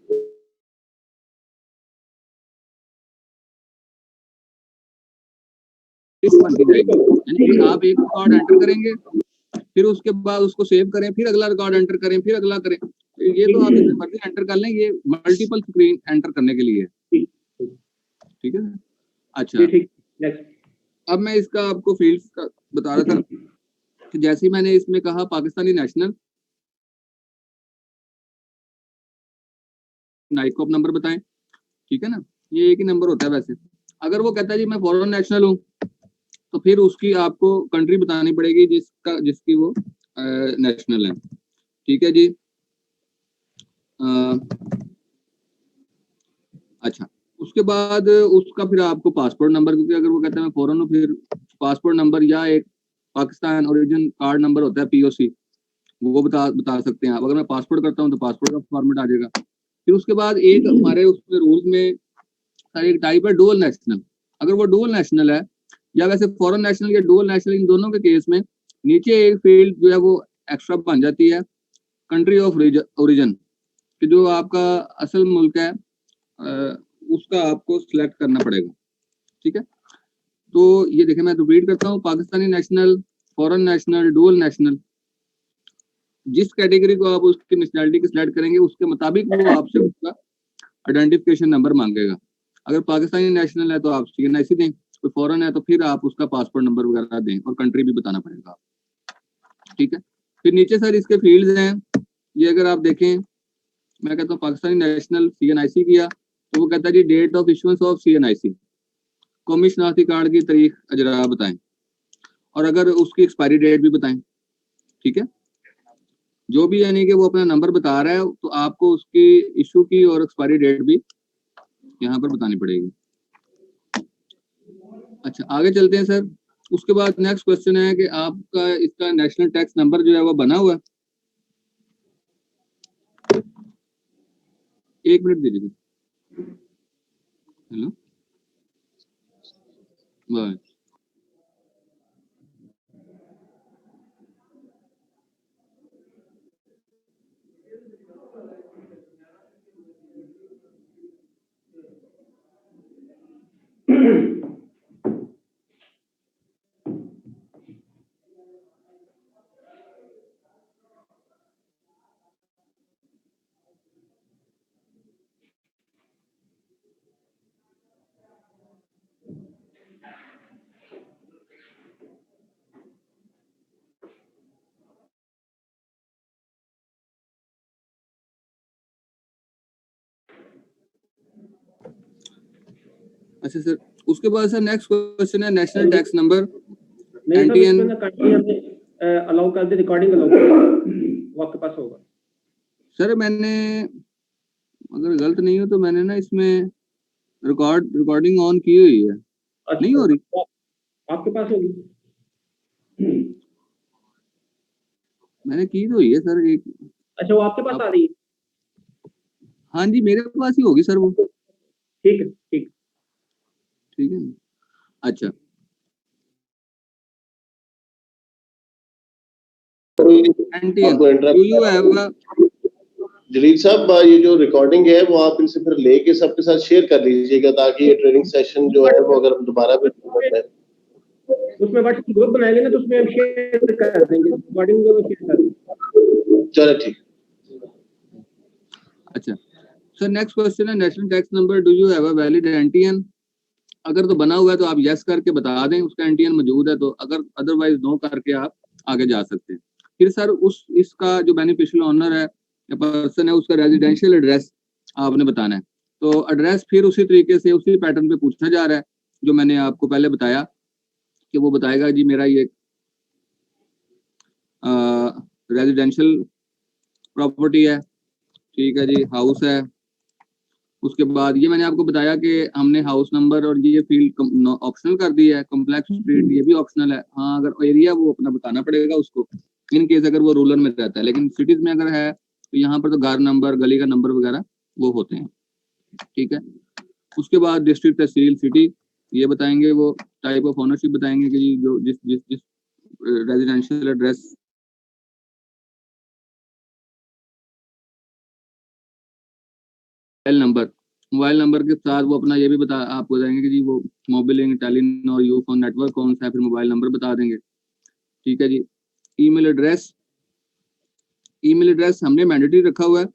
यानी आप एक रिकॉर्ड एंटर करेंगे, फिर उसके बाद उसको सेव करें, फिर अगला रिकॉर्ड एंटर करें, फिर अगला करें। ये तो आप इसमें मर्जी एंटर कर लें, ये मल्टीपल स्क्रीन एंटर करने के लिए, ठीक है। अच्छा, अब मैं इसका आपको फील्ड्स का बता रहा था कि जैसे ही मैंने इसमें कहा पाकिस्तानी नेशनल, नाइकॉप नंबर बताएं, ठीक है ना, ये एक ही नंबर होता है वैसे। अगर वो कहता है जी मैं फॉरेन नेशनल हूँ, तो फिर उसकी आपको कंट्री बतानी पड़ेगी जिसकी वो नेशनल है, ठीक है जी। अच्छा, उसके बाद उसका फिर आपको पासपोर्ट नंबर, क्योंकि अगर वो कहता है मैं फॉरेन हूँ, फिर पासपोर्ट नंबर या एक पाकिस्तान ओरिजिन कार्ड नंबर होता है POC, वो बता सकते हैं आप। अगर मैं पासपोर्ट करता हूँ तो पासपोर्ट का फॉर्मेट आ जाएगा। फिर उसके बाद एक हमारे उसमें रूल में एक टाइप है डुअल नेशनल। अगर वो डुअल नेशनल है, या वैसे फॉरेन नेशनल या डुअल नेशनल, इन दोनों के केस में नीचे एक फील्ड जो है वो एक्स्ट्रा बन जाती है, कंट्री ऑफ ओरिजिन, कि जो आपका असल मुल्क है उसका आपको सिलेक्ट करना पड़ेगा, ठीक है। तो ये देखें, मैं रिपीट करता हूँ, Pakistani national, foreign national, dual national, जिस कैटेगरी को आप उसकी नेशनलिटी की सिलेक्ट करेंगे उसके मुताबिक वो आपसे उसका आइडेंटिफिकेशन नंबर मांगेगा। अगर पाकिस्तानी नेशनल है तो आप CNIC दें, कोई फॉरेन है तो फिर आप उसका पासपोर्ट नंबर वगैरह दें, और कंट्री भी बताना पड़ेगा, ठीक है। फिर नीचे सर इसके फील्ड्स हैं, ये अगर आप देखें, मैं कहता हूँ पाकिस्तानी नेशनल CNIC किया तो वो कहता है जी date of issuance of CNIC, कौमी शनाख्ती कार्ड की तारीख अजरा बताएं, और अगर उसकी एक्सपायरी डेट भी बताएं, ठीक है। जो भी यानी कि वो अपना नंबर बता रहा है तो आपको उसकी इशू की और एक्सपायरी डेट भी यहाँ पर बतानी पड़ेगी। अच्छा, आगे चलते हैं सर। उसके बाद नेक्स्ट क्वेश्चन है कि आपका इसका नेशनल टैक्स नंबर जो है वो बना हुआ है। एक मिनट दीजिए। हेलो, अच्छा सर, उसके बाद सर नेक्स्ट क्वेश्चन है नेशनल टैक्स नंबर नहीं सर, NTN इसमें कंटिन्यू अलाउ कर दे, रिकॉर्डिंग अलाउ कर दे, वो आपके पास होगा। सर मैंने अगर गलत नहीं हो तो मैंने ना इसमें रिकॉर्डिंग ऑन की हुई है। नहीं हो रही? तो आपके पास होगी। मैंने की तो हुई है सर एक। अच्छा, वो आपके पास आ रही है? हाँ जी, मेरे पास ही होगी सर वो। ठीक है, ठीक ठीक है, अच्छा। NTN, आपको do you have a जलील साहब, ये जो रिकॉर्डिंग है वो आप इनसे फिर लेके सबके साथ शेयर कर लीजिएगा, ताकि ये ट्रेनिंग सेशन जो है वो अगर दोबारा भी है उसमें व्हाट्सएप ग्रुप बनाएंगे ना, तो उसमें हम शेयर कर देंगे, रिकॉर्डिंग में वो शेयर कर देंगे। चलो ठीक। अच्छा सर, नेक्स्ट क्वेश्चन है national tax number, do you have a valid NTN? अगर तो बना हुआ है तो आप यस करके बता दें उसका NTN मौजूद है, तो अगर अदरवाइज नो करके आप आगे जा सकते हैं। फिर सर इसका जो बेनिफिशियल ऑनर है या पर्सन है, उसका रेजिडेंशियल एड्रेस आपने बताना है। तो एड्रेस फिर उसी तरीके से उसी पैटर्न पे पूछा जा रहा है जो मैंने आपको पहले बताया, कि वो बताएगा जी मेरा ये रेजिडेंशियल प्रॉपर्टी है, ठीक है जी, हाउस है। उसके बाद ये मैंने आपको बताया कि हमने हाउस नंबर और ये फील्ड ऑप्शनल कर दी है, कॉम्प्लेक्स स्ट्रीट ये भी ऑप्शनल है। हाँ, अगर एरिया वो अपना बताना पड़ेगा उसको, इन केस अगर वो रूरल में रहता है। लेकिन सिटीज में अगर है तो यहाँ पर तो घर नंबर, गली का नंबर वगैरह वो होते हैं, ठीक है। उसके बाद डिस्ट्रिक्ट, तहसील, सिटी ये बताएंगे, वो टाइप ऑफ ओनरशिप बताएंगे कि जी जो जिस जिस जिस रेजिडेंशियल एड्रेस, मोबाइल नंबर के साथ वो अपना ये भी आपको बताएंगे कि जी वो मोबिलिंग, टेलीनॉर, यूफोन नेटवर्क कौन सा है, फिर मोबाइल नंबर बता देंगे, ठीक है जी। ईमेल एड्रेस हमने मैंडेटरी रखा हुआ है,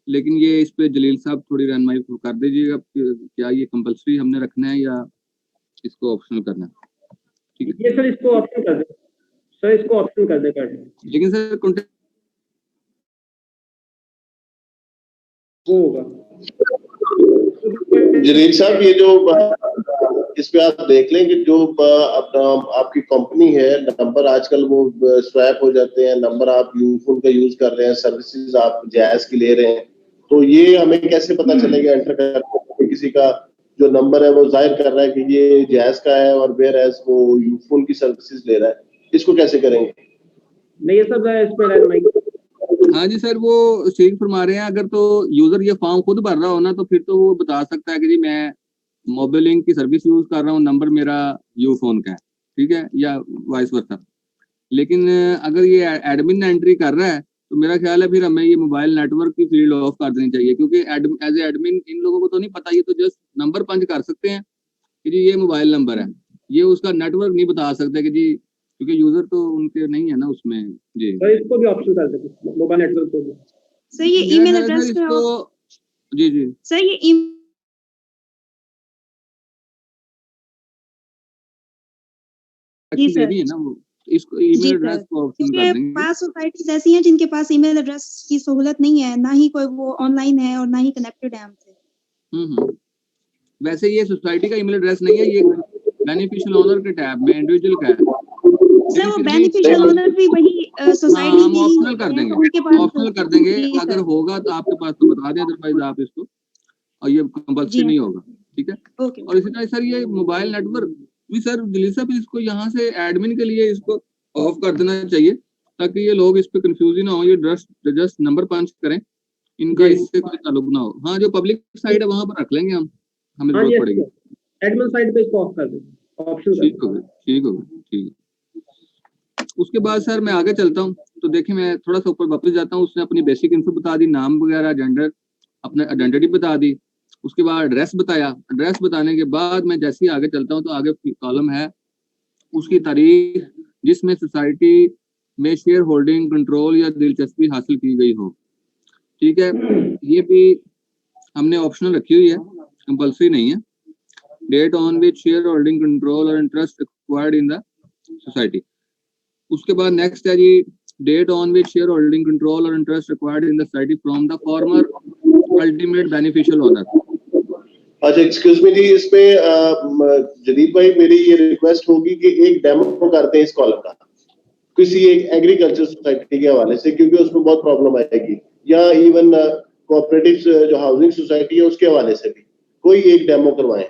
लेकिन ये इस पे जलील साहब थोड़ी रहनुमाई कर दीजिएगा, क्या ये कंपलसरी हमने रखना है या इसको ऑप्शनल करना है? ठीक है, ये सर इसको ऑप्शन कर दे, सर इसको ऑप्शन कर दे कर दे। लेकिन सर कॉन्टेक्ट वो होगा। जलील साहब, ये जो इस पे आप देख लें कि जो अपना आपकी कंपनी है, नंबर आजकल वो स्वैप हो जाते हैं, नंबर आप यूफोन का यूज कर रहे हैं, सर्विसेज आप जायज की ले रहे हैं, तो ये हमें कैसे पता चलेगा एंटर करके किसी का जो नंबर है वो जाहिर कर रहा है कि ये जायज का है और वेयर एज वो यूफोन की सर्विसेज ले रहा है, इसको कैसे करेंगे? नहीं ये सब इस पे रहनुमाई। हाँ जी सर, वो ठीक फरमा रहे हैं। अगर तो यूजर ये फॉर्म खुद भर रहा हो ना, तो फिर तो वो बता सकता है कि जी मैं मोबाइलिंग की सर्विस यूज कर रहा हूँ, नंबर मेरा यूफोन का है, ठीक है, या वाइस वर्सा। लेकिन अगर ये एडमिन एंट्री कर रहा है तो मेरा ख्याल है फिर हमें ये मोबाइल नेटवर्क की फील्ड ऑफ कर देनी चाहिए, क्योंकि एज ए एडमिन इन लोगों को तो नहीं पता, ये तो जस्ट नंबर पंच कर सकते हैं कि जी ये मोबाइल नंबर है, ये उसका नेटवर्क नहीं बता सकते कि जी, क्योंकि यूजर तो उनके नहीं है ना उसमें जी। सर इसको भी ऑप्शन कर दे, मोबाइल नेटवर्क को भी। सर ये मेरा ईमेल ख्याल है एड्रेस सर पे इसको, जी जी सर ये जी दे सर, दी है ना वो, इसको ईमेल जी एड्रेस सर, को ऑप्शन कर क्योंकि देंगे। पास सोसाइटीज ऐसी हैं जिनके पास ईमेल एड्रेस की सहूलत नहीं है, ना ही कोई वो ऑनलाइन है और ना ही कनेक्टेड है हमसे। वैसे ये सोसाइटी का ईमेल एड्रेस नहीं है, ये बेनिफिशियल ओनर के टैब में इंडिविजुअल का है। सर वो बेनिफिशियल ओनर भी वही सोसाइटी हम के ही ऑप्शनल होते कर हैं, देंगे, तो उनके पास ऑप्शनल कर देंगे। जी अगर सर, होगा तो आपके पास तो बता दें, अदरवाइज आप इसको, और ये कंपल्सरी जी नहीं हाँ होगा, ठीक है। ओके। और इसी तरह सर ये मोबाइल नेटवर्क भी सर दिल्ली साहब इसको यहाँ से एडमिन के लिए इसको ऑफ कर देना चाहिए, ताकि ये लोग इस पे कंफ्यूज ही ना हो, ये जस्ट नंबर पंच करें, इनका जी। इससे कोई ताल्लुक ना हो। हाँ, जो पब्लिक साइड है वहां पर रख लेंगे हम, हमें हाँ जरूरत जी, पड़ेगी। एडमिन साइड पे इसको ऑफ कर दे, ऑप्शन कर ठीक हो गया, ठीक हो गया, ठीक है। उसके बाद सर मैं आगे चलता हूँ, तो देखिए मैं थोड़ा सा ऊपर वापस जाता हूँ। उसने अपनी बेसिक इन्फो बता दी, नाम वगैरह, जेंडर, अपना आइडेंटिटी बता दी। उसके बाद एड्रेस बताया। एड्रेस बताने के बाद मैं जैसे ही आगे चलता हूँ तो आगे कॉलम है उसकी तारीख जिसमें सोसाइटी में शेयर होल्डिंग, कंट्रोल या दिलचस्पी हासिल की गई हो। ठीक है, ये भी हमने ऑप्शनल रखी हुई है, कंपल्सरी नहीं है। Date on which share holding, control और interest acquired in the society. उसके बाद नेक्स्ट है जी, date on which share holding, control और interest acquired in the society from the former ultimate beneficial owner. अच्छा, एक्सक्यूज मी जी, इसमें जदीद भाई मेरी ये रिक्वेस्ट होगी कि एक डेमो करते हैं इस कॉलम का किसी एक एग्रीकल्चर सोसाइटी के हवाले से, क्योंकि उसमें बहुत प्रॉब्लम आएगी, या इवन कोऑपरेटिव जो हाउसिंग सोसाइटी है उसके हवाले से भी कोई एक डेमो करवाएं।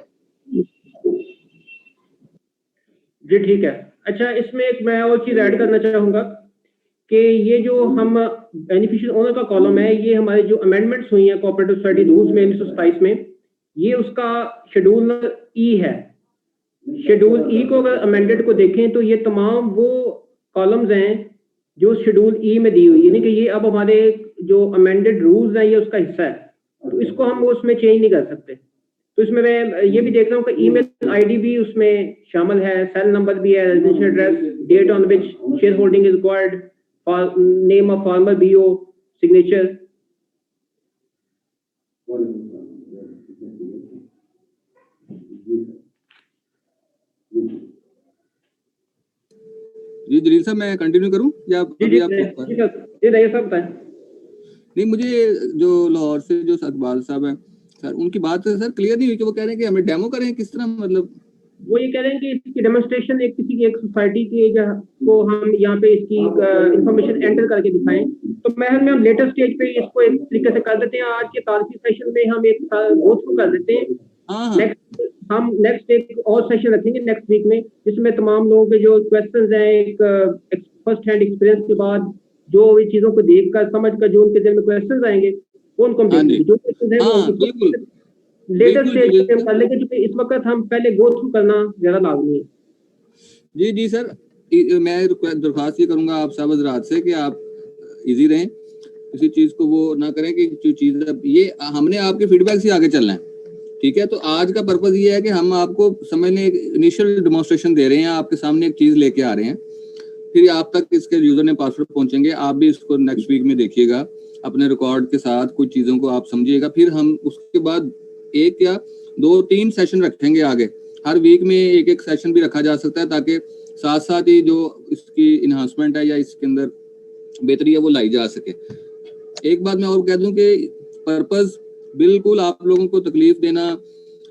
जी ठीक है। अच्छा, इसमें एक मैं और चीज ऐड करना चाहूंगा कि ये जो हम बेनिफिशियल ओनर का कॉलम है, ये हमारे जो अमेंडमेंट्स हुई हैं कोऑपरेटिव सोसाइटी रूल्स में 1927 में, ये उसका शेड्यूल ई है। शेड्यूल ई को अगर अमेंडेड को देखें तो ये तमाम वो कॉलम्स हैं जो शेड्यूल ई में दी हुई है, यानी कि ये अब हमारे जो अमेंडेड रूल्स हैं ये उसका हिस्सा है, तो इसको हम उसमें चेंज नहीं कर सकते। तो इसमें मैं ये भी देख रहा हूँ कि ईमेल आईडी भी उसमें शामिल है, सेल नंबर भी है, residential address, date on which share holding is required, name of former, BO, signature. जी जलील साहब, मैं कंटिन्यू करूं या अभी आप? ये सब बताएं। नहीं, मुझे जो लाहौर से जो इकबाल साहब हैं सर, उनकी बात सर क्लियर नहीं हुई कि वो कह रहे हैं कि हमें डेमो करें, किस तरह, मतलब वो ये कह रहे हैं कि इसकी डेमोन्स्ट्रेशन किसी की एक सोसाइटी की को हम यहाँ पे इसकी इंफॉर्मेशन एंटर करके दिखाएं। तो महल में हम लेटेस्ट स्टेज पे इसको एक तरीके से कर देते हैं, आज के तारीखी सेशन में हम एक गो थ्रू कर देते हैं। हम नेक्स्ट एक और सेशन रखेंगे नेक्स्ट वीक में, जिसमें तमाम लोगों के जो क्वेश्चंस हैं एक फर्स्ट हैंड एक्सपीरियंस के बाद जो भी चीजों को देखकर समझकर जो उनके दिल में क्वेश्चंस आएंगे उनको हम देखेंगे। जो क्वेश्चंस हैं लेटेस्ट स्टेज पे हम कर लेंगे, क्योंकि इस वक्त हम पहले गो थ्रू करना ज्यादा लाजमी है। जी जी सर, मैं दरख्वास्त ये करूंगा आप सब हजरात से कि आप इजी रहें, किसी चीज को वो ना करें कि जो चीज ये हमने आपके फीडबैक से आगे चलना है। ठीक है, तो आज का पर्पज ये है कि हम आपको समझने एक इनिशियल डेमोन्स्ट्रेशन दे रहे हैं, आपके सामने एक चीज लेके आ रहे हैं, फिर आप तक इसके यूजर ने पासवर्ड पहुंचेंगे। आप भी इसको नेक्स्ट वीक में देखिएगा अपने रिकॉर्ड के साथ, कुछ चीजों को आप समझिएगा, फिर हम उसके बाद एक या 2-3 सेशन रखेंगे आगे। हर वीक में एक एक सेशन भी रखा जा सकता है, ताकि साथ साथ ही जो इसकी इन्हांसमेंट है या इसके अंदर बेहतरी है वो लाई जा सके। एक बात मैं और कह दूं कि पर्पस बिल्कुल आप लोगों को तकलीफ देना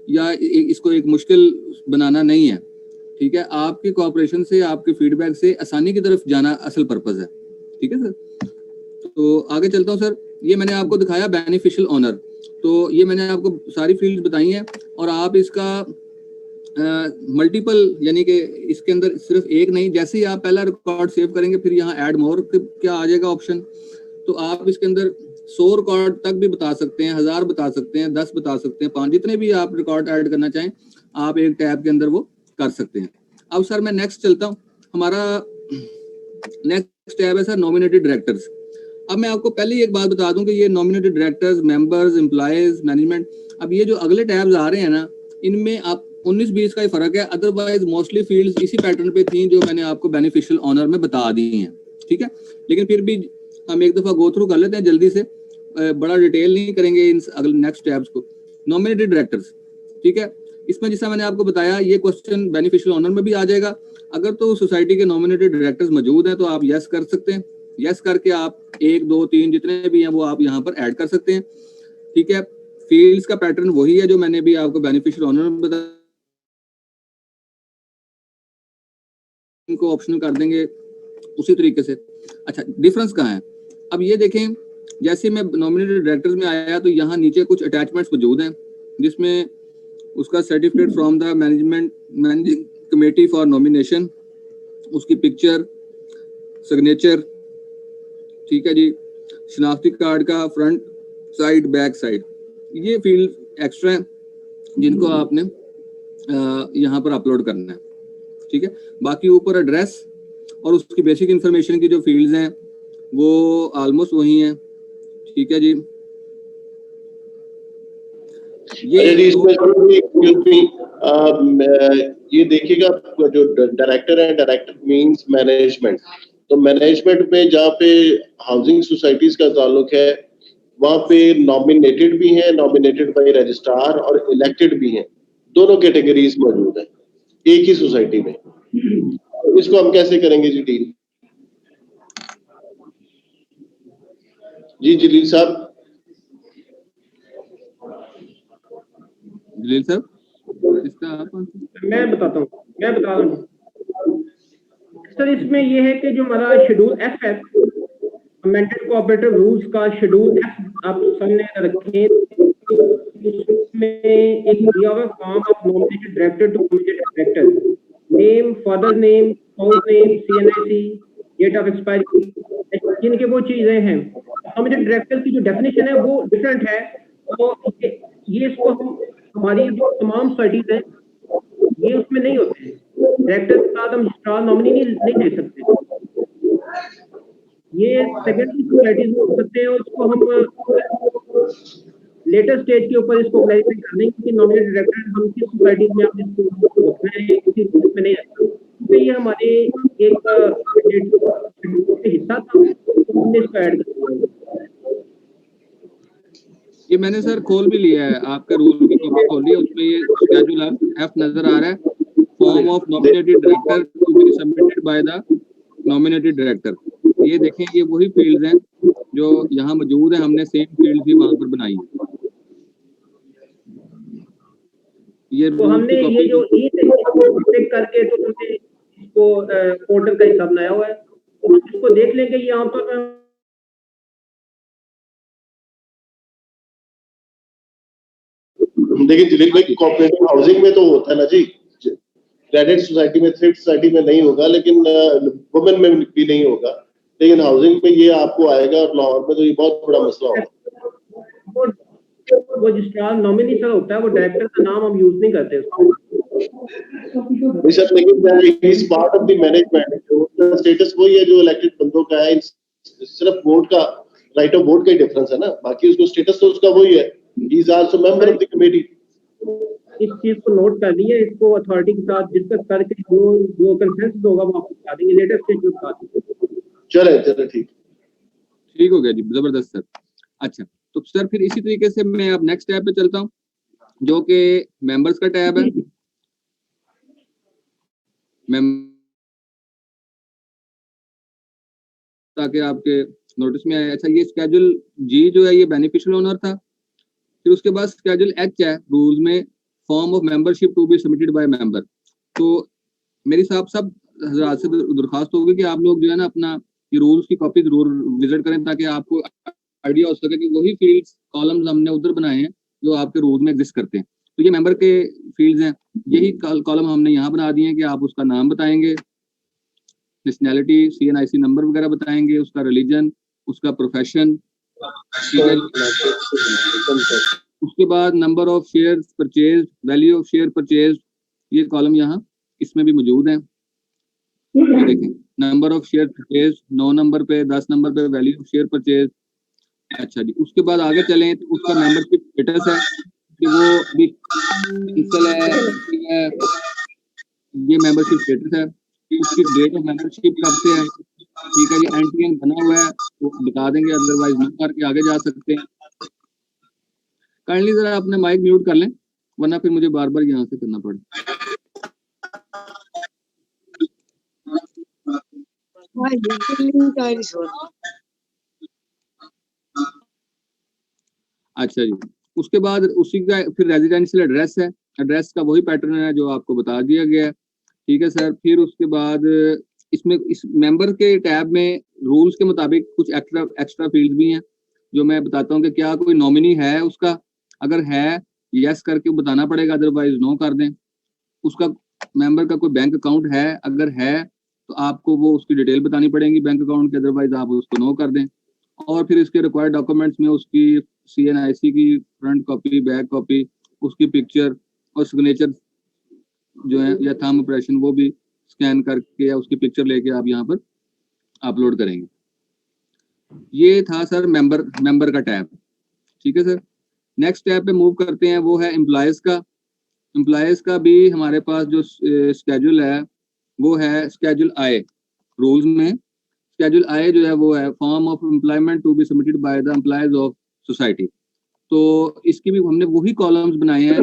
या इसको एक मुश्किल बनाना नहीं है। ठीक है, आपकी कोऑपरेशन से, आपके फीडबैक से आसानी की तरफ जाना असल पर्पस है। ठीक है सर, तो आगे चलता हूँ सर। ये मैंने आपको दिखाया बेनिफिशियल ओनर, तो ये मैंने आपको सारी फील्ड्स बताई हैं, और आप इसका मल्टीपल यानी कि इसके अंदर सिर्फ एक नहीं, जैसे ही आप पहला रिकॉर्ड सेव करेंगे फिर यहाँ ऐड मोर क्या आ जाएगा ऑप्शन, तो आप इसके अंदर 100 रिकॉर्ड तक भी बता सकते हैं, 1000 बता सकते हैं, 10 बता सकते हैं, 5, जितने भी आप रिकॉर्ड ऐड करना चाहें आप एक टैब के अंदर वो कर सकते हैं। अब सर मैं नेक्स्ट चलता हूँ। हमारा नेक्स्ट टैब है सर नॉमिनेटेड डायरेक्टर्स। अब मैं आपको पहले ही एक बात बता दूं कि ये nominated directors, members, employees, management, अब ये जो अगले टैब्स आ रहे हैं ना, इनमें आप 19-20 का ही फर्क है, अदरवाइज मोस्टली फील्ड्स इसी पैटर्न पे थी जो मैंने आपको बेनिफिशियल ओनर में बता दी हैं। ठीक है, लेकिन फिर भी हम एक दफा गो थ्रू कर लेते हैं जल्दी से, बड़ा डिटेल नहीं करेंगे इन अगले नेक्स्ट टैब्स को। नॉमिनेटेड डायरेक्टर्स, ठीक है, इसमें जैसा मैंने आपको बताया ये क्वेश्चन बेनिफिशियल ओनर में भी आ जाएगा। अगर तो सोसाइटी के नॉमिनेटेड डायरेक्टर्स मौजूद हैं तो आप यस कर सकते हैं, यस करके आप 1, 2, 3 जितने भी हैं वो आप यहाँ पर ऐड कर सकते हैं। ठीक है, फील्ड्स का पैटर्न वही है जो मैंने भी आपको बेनिफिशियल ओनर में बताया, इनको ऑप्शनल कर देंगे उसी तरीके से। अच्छा, डिफरेंस कहाँ है? अब ये देखें, जैसे मैं नॉमिनेटेड डायरेक्टर्स में आया तो यहाँ नीचे कुछ अटैचमेंट्स मौजूद हैं, जिसमें उसका certificate from the managing committee for nomination, उसकी पिक्चर, सिग्नेचर, ठीक है जी, शनाख्ती कार्ड का फ्रंट साइड, बैक साइड, ये फील्ड एक्स्ट्रा हैं जिनको आपने यहाँ पर अपलोड करना है। ठीक है, बाकी ऊपर एड्रेस और उसकी बेसिक इंफॉर्मेशन की जो फील्ड्स हैं वो ऑलमोस्ट वही हैं। ठीक है जी, ये जी इसमें excuse me, ये देखिएगा जो डायरेक्टर है, डायरेक्टर मींस मैनेजमेंट। तो मैनेजमेंट में जहाँ पे हाउसिंग सोसाइटीज का ताल्लुक है, वहाँ पे नॉमिनेटेड भी हैं, नॉमिनेटेड बाय रजिस्ट्रार, और इलेक्टेड भी हैं। दोनों कैटेगरीज मौजूद हैं एक ही सोसाइटी में। इसको हम कैसे करेंगे जी डील? जी जलील साहब। जलील साहब, इसका आप मैं बता रहा हूँ सर। इसमें ये है कि जो हमारा शेड्यूल एफ है, अमेंडेड कोऑपरेटिव रूल्स का शेड्यूल एफ आप सामने रखें, उसमें एक दिया हुआ form of nominated director to nominated director, name, father name, house name, CNIC, date of expiry, जिनके वो चीजें हैं। नॉमिनेटेड डायरेक्टर की जो डेफिनेशन है वो डिफरेंट है। तो ये इसको हम हमारी जो तमाम सोसाइटीज हैं ये उसमें नहीं होते हैं। डायरेक्टर के साथ हम स्टार नॉमिनी नहीं दे सकते। ये सेकेंडरी सोसाइटीज में हो सकते हैं और इसको हम लेटर स्टेज के ऊपर इसको क्लैरिफाई कर देंगे कि नॉमिनेटेड डायरेक्टर हम किस सोसाइटीज में आप इसको रखना है, किसी में नहीं रखना। तो ये हमारे एक हिस्सा था, तो हमने इसको ऐड कर दिया। ये मैंने सर खोल भी लिया है, आपके रूल की कॉपी खोल ली है, उसमें ये शेड्यूल एफ नजर आ रहा है, form of nominated director to be submitted by the nominated director. ये देखें, ये वही फील्ड्स हैं जो यहाँ मौजूद है, हमने सेम फील्ड भी वहां पर बनाई है। ये तो हमने ये जो टिक करके तो हमने इसको पोर्टल का हिस्सा बनाया हुआ है, तो हम इसको देख लेंगे। ये आमतौर पर देखिए जलील भाई, कोऑपरेटिव हाउसिंग में तो होता है ना जी, क्रेडिट सोसाइटी में, थ्रिफ्ट सोसाइटी में नहीं होगा, लेकिन वुमेन में भी नहीं होगा, लेकिन हाउसिंग में ये आपको आएगा, और लाहौर में तो ये बहुत बड़ा मसला होगा। वो रजिस्ट्रार नॉमिनी सर होता है, वो डायरेक्टर का नाम हम यूज नहीं करते उसको। सर लेकिन इस पार्ट ऑफ द मैनेजमेंट जो स्टेटस वही है जो इलेक्टेड बंदों का है, सिर्फ वोट का, राइट ऑफ वोट का ही डिफरेंस है ना, बाकी उसको स्टेटस तो उसका वही है। He is also member of the committee. इस चीज को नोट कर लिए, इसको अथॉरिटी के साथ डिस्कस करके जो कंसेंसस होगा वो आपको बता देंगे, लेटेस्ट स्टेज में बता देंगे। चले ठीक हो गया जी, जबरदस्त सर। अच्छा, तो सर फिर इसी तरीके से मैं अब नेक्स्ट टैब पे चलता हूँ, जो कि मेंबर्स का टैब है। ताकि आपके नोटिस में आए। अच्छा, ये स्केड्यूल जी जो है ये बेनिफिशियल ओनर था। फिर उसके बाद स्केड्यूल एच है रूल्स में, form of membership to be submitted by member. तो मेरी साहब सब हजरात से दरखास्त होगी कि आप लोग जो है ना अपना ये रूल्स की कॉपी जरूर विजिट करें, ताकि आपको आइडिया हो सके कि वही फील्ड्स कॉलम्स हमने उधर बनाए हैं जो आपके रूल में एग्जिस्ट करते हैं। तो ये मेंबर के फील्ड्स हैं, यही कॉलम हमने यहाँ बना दिए हैं कि आप उसका नाम बताएंगे, नेशनैलिटी, सीएनआईसी नंबर वगैरह बताएंगे, उसका रिलीजन, उसका प्रोफेशन, उसके बाद number of share purchase, value of share purchase, ये कॉलम यहाँ इसमें भी मौजूद है। ये देखें, number of share purchase 9 number पे, 10 नंबर पे वैल्यू ऑफ शेयर परचेज। अच्छा जी, उसके बाद आगे चलें तो उसका मेंबरशिप स्टेटस है कि वो भी है, ये मेंबरशिप स्टेटस है, उसकी डेट ऑफ मेंबरशिप कब से है, ठीक है जी, एंट्री बना हुआ है तो बता देंगे, अदरवाइज न करके आगे जा सकते हैं। काइंडली जरा अपने माइक म्यूट कर लें, वरना फिर मुझे बार बार यहाँ से करना पड़े। अच्छा जी, उसके बाद उसी का फिर रेजिडेंशियल एड्रेस है, एड्रेस का वही पैटर्न है जो आपको बता दिया गया है, ठीक है सर। फिर उसके बाद इसमें इस मेंबर के टैब में रूल्स के मुताबिक कुछ एक्स्ट्रा फील्ड भी हैं जो मैं बताता हूँ कि क्या कोई नॉमिनी है उसका, अगर है यस करके बताना पड़ेगा, अदरवाइज नो कर दें। उसका मेंबर का कोई बैंक अकाउंट है, अगर है तो आपको वो उसकी डिटेल बतानी पड़ेगी बैंक अकाउंट की, अदरवाइज आप उसको नो कर दें। और फिर इसके रिक्वायर्ड डॉक्यूमेंट्स में उसकी सीएनआईसी की फ्रंट कॉपी, बैक कॉपी, उसकी पिक्चर और सिग्नेचर जो है या थंब इंप्रेशन वो भी स्कैन करके या उसकी पिक्चर लेके आप यहाँ पर अपलोड करेंगे। ये था सर मेंबर का टैब, ठीक है सर। नेक्स्ट टैब पे मूव करते हैं, वो है एम्प्लॉयज़ का। एम्प्लॉयज़ का भी हमारे पास जो स्केड्यूल है वो है स्केड्यूल आई। रूल्स में स्केड्यूल आई जो है वो है form of employment to be submitted by the employees of society. तो इसकी भी हमने वही कॉलम्स बनाए हैं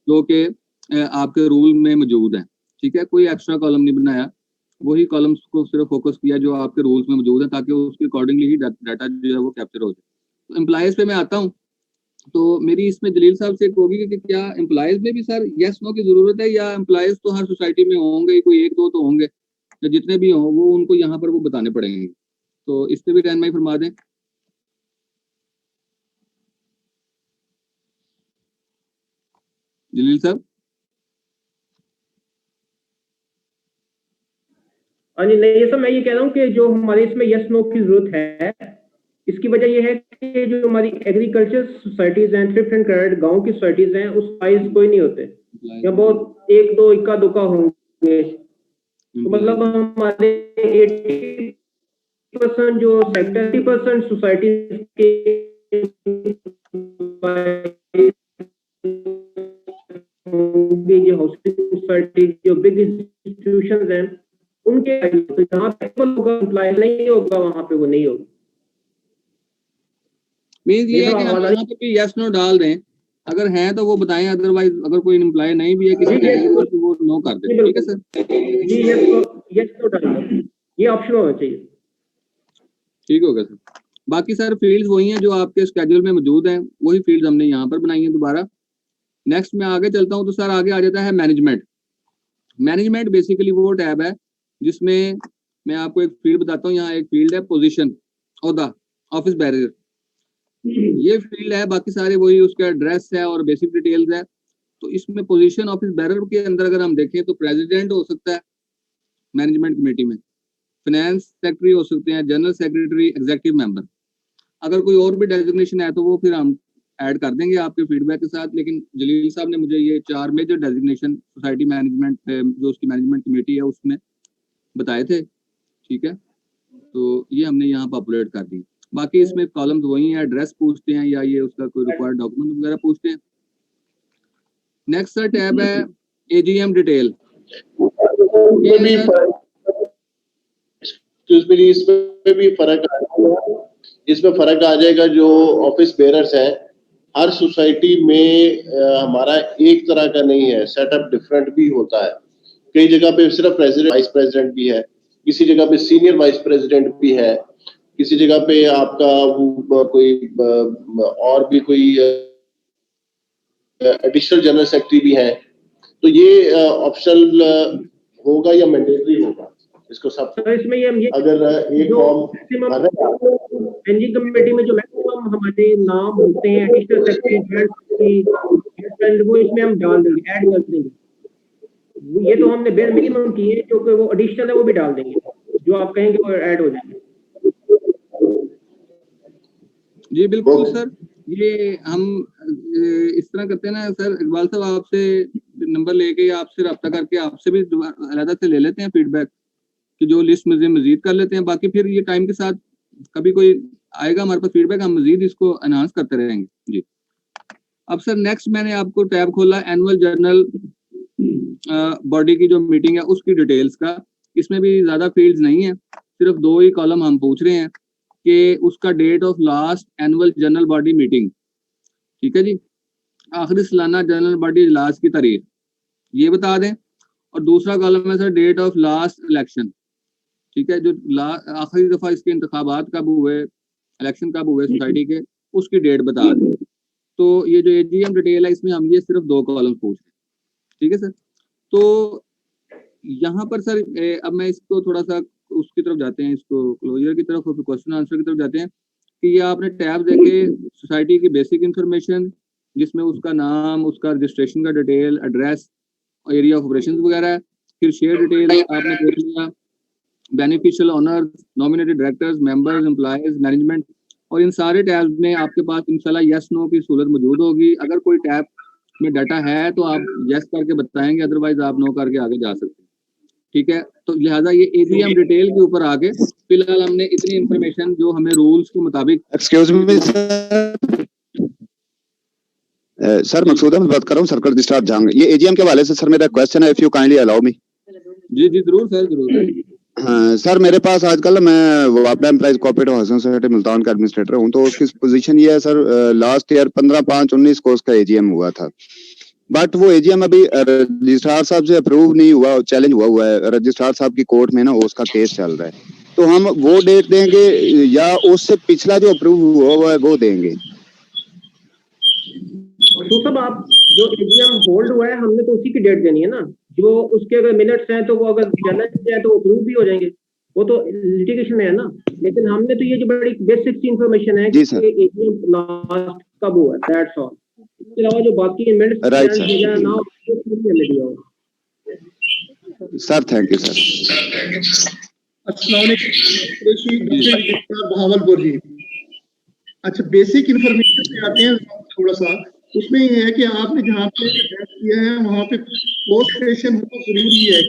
जो कि आपके रूल में मौजूद हैं, ठीक है। कोई एक्स्ट्रा कॉलम नहीं बनाया, वही कॉलम्स को सिर्फ फोकस किया जो आपके रूल्स में मौजूद है, ताकि उसके अकॉर्डिंगली ही डाटा जो है वो कैप्चर हो जाए। तो एम्प्लॉयज़ पे मैं आता हूँ, तो मेरी इसमें जलील साहब से एक होगी कि क्या एम्प्लॉयज़ में भी सर यस नो की ज़रूरत है, या एम्प्लॉयज़ तो हर सोसाइटी में होंगे, कोई एक दो तो होंगे, या जितने भी हों वो उनको यहाँ पर वो बताने पड़ेंगे। तो इस पे भी रहनुमाई फरमा दें। जलील साहब। हाँ जी, नहीं ये सब मैं ये कह रहा हूँ कि जो हमारे इसमें यस नो की जरूरत है, इसकी वजह ये है कि जो हमारी एग्रीकल्चर सोसाइटीज हैं, थ्रिफ्ट एंड क्रेडिट गांव की सोसाइटीज हैं, उस साइज कोई नहीं होते, या बहुत एक दो इक्का दुक्का होंगे। तो मतलब हमारे 80% जो सेक्टर 30% सोसाइटीज के जो हाउसिंग सोसाइटी जो बिग इंस्टीट्यूशंस हैं उनके, तो जहाँ पे एम्प्लॉय नहीं होगा वहाँ पे वो नहीं होगा। मीन्स ये है कि हम यहाँ पे भी यस नो डाल दें, अगर हैं तो वो बताएं, अदरवाइज अगर कोई एम्प्लॉय नहीं भी है किसी कैटेगरी में तो वो नो कर दे, ठीक है सर। जी यस नो डाल, ये ऑप्शन होना चाहिए। ठीक होगा सर। बाकी सर फील्ड्स वही हैं जो आपके स्केड्यूल में मौजूद हैं, वही फील्ड्स हमने यहाँ पर बनाई हैं दोबारा। नेक्स्ट मैं आगे चलता हूँ, तो सर आगे आ जाता है मैनेजमेंट। मैनेजमेंट बेसिकली वो टैब है जिसमें मैं आपको एक फील्ड बताता हूँ। यहाँ एक फील्ड है पोजीशन, ओहदा, ऑफिस बैरियर, ये फील्ड है। बाकी सारे वही उसका एड्रेस है और बेसिक डिटेल्स है। तो इसमें पोजीशन ऑफिस बैरियर के अंदर अगर हम देखें तो प्रेसिडेंट हो सकता है मैनेजमेंट कमेटी में, फाइनेंस सेक्रेटरी हो सकते हैं, जनरल सेक्रेटरी, एग्जीक्यूटिव मेंबर। अगर कोई और भी डेजिग्नेशन है तो वो फिर हम ऐड कर देंगे आपके फीडबैक के साथ। लेकिन जलील साहब ने मुझे ये 4 मेजर डेजिग्नेशन सोसाइटी मैनेजमेंट जो उसकी मैनेजमेंट कमेटी है उसमें बताए थे, ठीक है। तो ये हमने यहाँ पॉपुलेट कर दी। बाकी इसमें कॉलम्स वही हैं, एड्रेस पूछते हैं या ये उसका कोई रिक्वायर्ड डॉक्यूमेंट वगैरह पूछते हैं। नेक्स्ट सर टैब है एजीएम डिटेल। इसमें भी फर्क आ जाएगा। इसमें फर्क आ जाएगा जो ऑफिस बेयरर्स हैं, हर सोसाइटी में हमारा एक तरह का नहीं है, सेटअप डिफरेंट भी होता है। कई जगह पे सिर्फ प्रेसिडेंट वाइस प्रेसिडेंट भी है, किसी जगह पे सीनियर वाइस प्रेसिडेंट भी है, किसी जगह पे आपका कोई और भी कोई एडिशनल जनरल सेक्रेटरी भी है। तो ये ऑप्शनल होगा या मैंडेटरी होगा, इसको सब तो इसमें ये अगर एक फॉर्म मैनेजिंग कमेटी में जो मैक्सिमम हमारे नाम होते हैं एडिशनल सेक्रेटरी, वो इसमें हम डाल देंगे, ऐड कर देंगे। ये तो हमने बेयर मिनिमम की है, जो कि वो एडिशनल है वो भी डाल देंगे, जो आप कहेंगे वो ऐड हो जाएंगे। जी बिल्कुल सर, ये हम इस तरह करते हैं ना सर, इकबाल साहब आपसे नंबर लेके या आपसे रब्ता करके आपसे भी अलग से ले लेते हैं फीडबैक कि जो लिस्ट मुझे मजीद कर लेते हैं। बाकी फिर ये टाइम के साथ कभी कोई आएगा हमारे पास फीडबैक, हम मजीद इसको एनहांस करते रहेंगे जी। अब सर नेक्स्ट मैंने आपको टैब खोला एनुअल जर्नल बॉडी की जो मीटिंग है उसकी डिटेल्स का। इसमें भी ज्यादा फील्ड्स नहीं है, सिर्फ 2 ही कॉलम हम पूछ रहे हैं कि उसका date of last annual general body meeting, ठीक है जी, आखिरी सालाना जनरल बॉडी इजलास की तारीख ये बता दें। और दूसरा कॉलम है sir date of last election, ठीक है, जो आखिरी दफा इसके इंतखाबात कब हुए, इलेक्शन कब हुए सोसाइटी के, उसकी डेट बता दें। तो ये जो एजीएम डिटेल है इसमें हम ये सिर्फ 2 कॉलम पूछ रहे हैं, ठीक है सर। तो यहाँ पर सर अब मैं इसको थोड़ा सा उसकी तरफ जाते हैं, इसको क्लोजर की तरफ और क्वेश्चन आंसर की तरफ जाते हैं कि ये आपने टैब देखे सोसाइटी की बेसिक इंफॉर्मेशन, जिसमें उसका नाम, उसका रजिस्ट्रेशन का detail, address, area of operation वगैरह है। फिर शेयर डिटेल आपने देख लिया, beneficial owners, nominated directors, members, employees, management. और इन सारे टैब्स में आपके पास इंशाल्लाह यस नो की सहूलत मौजूद होगी। अगर कोई टैब में डाटा है तो आप यस करके बताएंगे, अदरवाइज आप नो करके आगे जा सकते हैं, ठीक है। तो लिहाजा ये एजीएम डिटेल के ऊपर आगे फिलहाल हमने इतनी इंफॉर्मेशन जो हमें रूल्स के मुताबिक। एक्सक्यूज मी सर, सर मकसूद अहमद बात कर रहा हूँ, सर्कल रजिस्ट्रार जहांगीर। ये एजीएम के हवाले से सर मेरा क्वेश्चन है, if you kindly allow me. जी जी जरूर सर, जरूर। हाँ सर, मेरे पास आजकल मैं वापडा employees cooperative housing society Multan का एडमिनिस्ट्रेटर हूँ। तो उसकी पोजीशन ये है सर, लास्ट ईयर 15/5/19 को उसका एजीएम हुआ था, बट वो एजीएम अभी रजिस्ट्रार साहब से अप्रूव नहीं हुआ, चैलेंज हुआ है रजिस्ट्रार साहब की कोर्ट में ना, उसका केस चल रहा है। तो हम वो डेट देंगे या उससे पिछला जो अप्रूव हुआ है वो देंगे? तो सब आप जो एजीएम होल्ड हुआ है, हमने तो उसी की डेट देनी है ना। जो उसके अगर मिनट्स हैं तो वो अगर चैलेंज है तो अप्रूव भी हो जाएंगे, वो तो लिटिगेशन में है ना। लेकिन हमने तो ये जो बड़ी बेसिक इंफॉर्मेशन है कि एजीएम लास्ट कब हुआ, दैट्स ऑल। इसके अलावा जो बाकी मिनट्स राइट सर, ना हमने दिया होगा। Sir thank you sir. अस्सलाम वालेकुम बहावलपुर जी। अच्छा, बेसिक इंफॉर्मेशन पे आते हैं थोड़ा सा। उसमें ये है कि आपने जहाँ पे टेस्ट किया है वहाँ पे पोस्ट स्टेशन होना जरूरी है।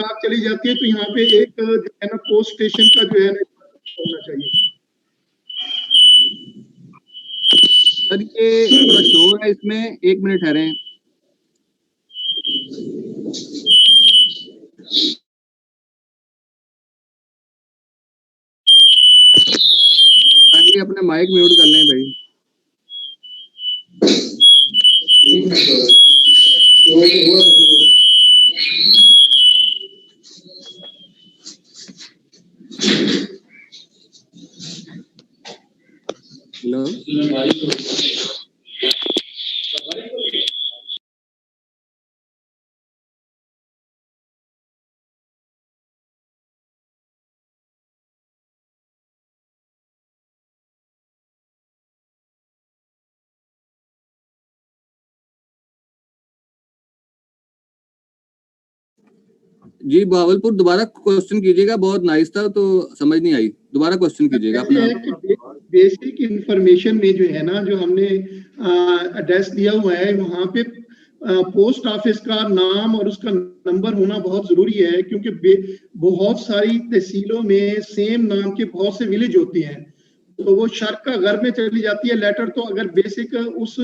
आप चली जाती है तो यहाँ पे एक जो है ना पोस्ट स्टेशन का जो है ना होना चाहिए। सर ये थोड़ा शोर है इसमें, 1 मिनट ठहरें। अपने माइक म्यूट कर लें भाई। हेलो, जी बहावलपुर दोबारा क्वेश्चन कीजिएगा, बहुत नाइस था तो समझ नहीं आई, दोबारा क्वेश्चन कीजिएगा अपना। बेसिक इंफॉर्मेशन में जो है ना, जो हमने एड्रेस दिया हुआ है वहाँ पे पोस्ट ऑफिस का नाम और उसका नंबर होना बहुत जरूरी है, क्योंकि बहुत सारी तहसीलों में सेम नाम के बहुत से विलेज होते हैं। तो वो शर्क का घर में चली जाती है लेटर, तो अगर बेसिक उस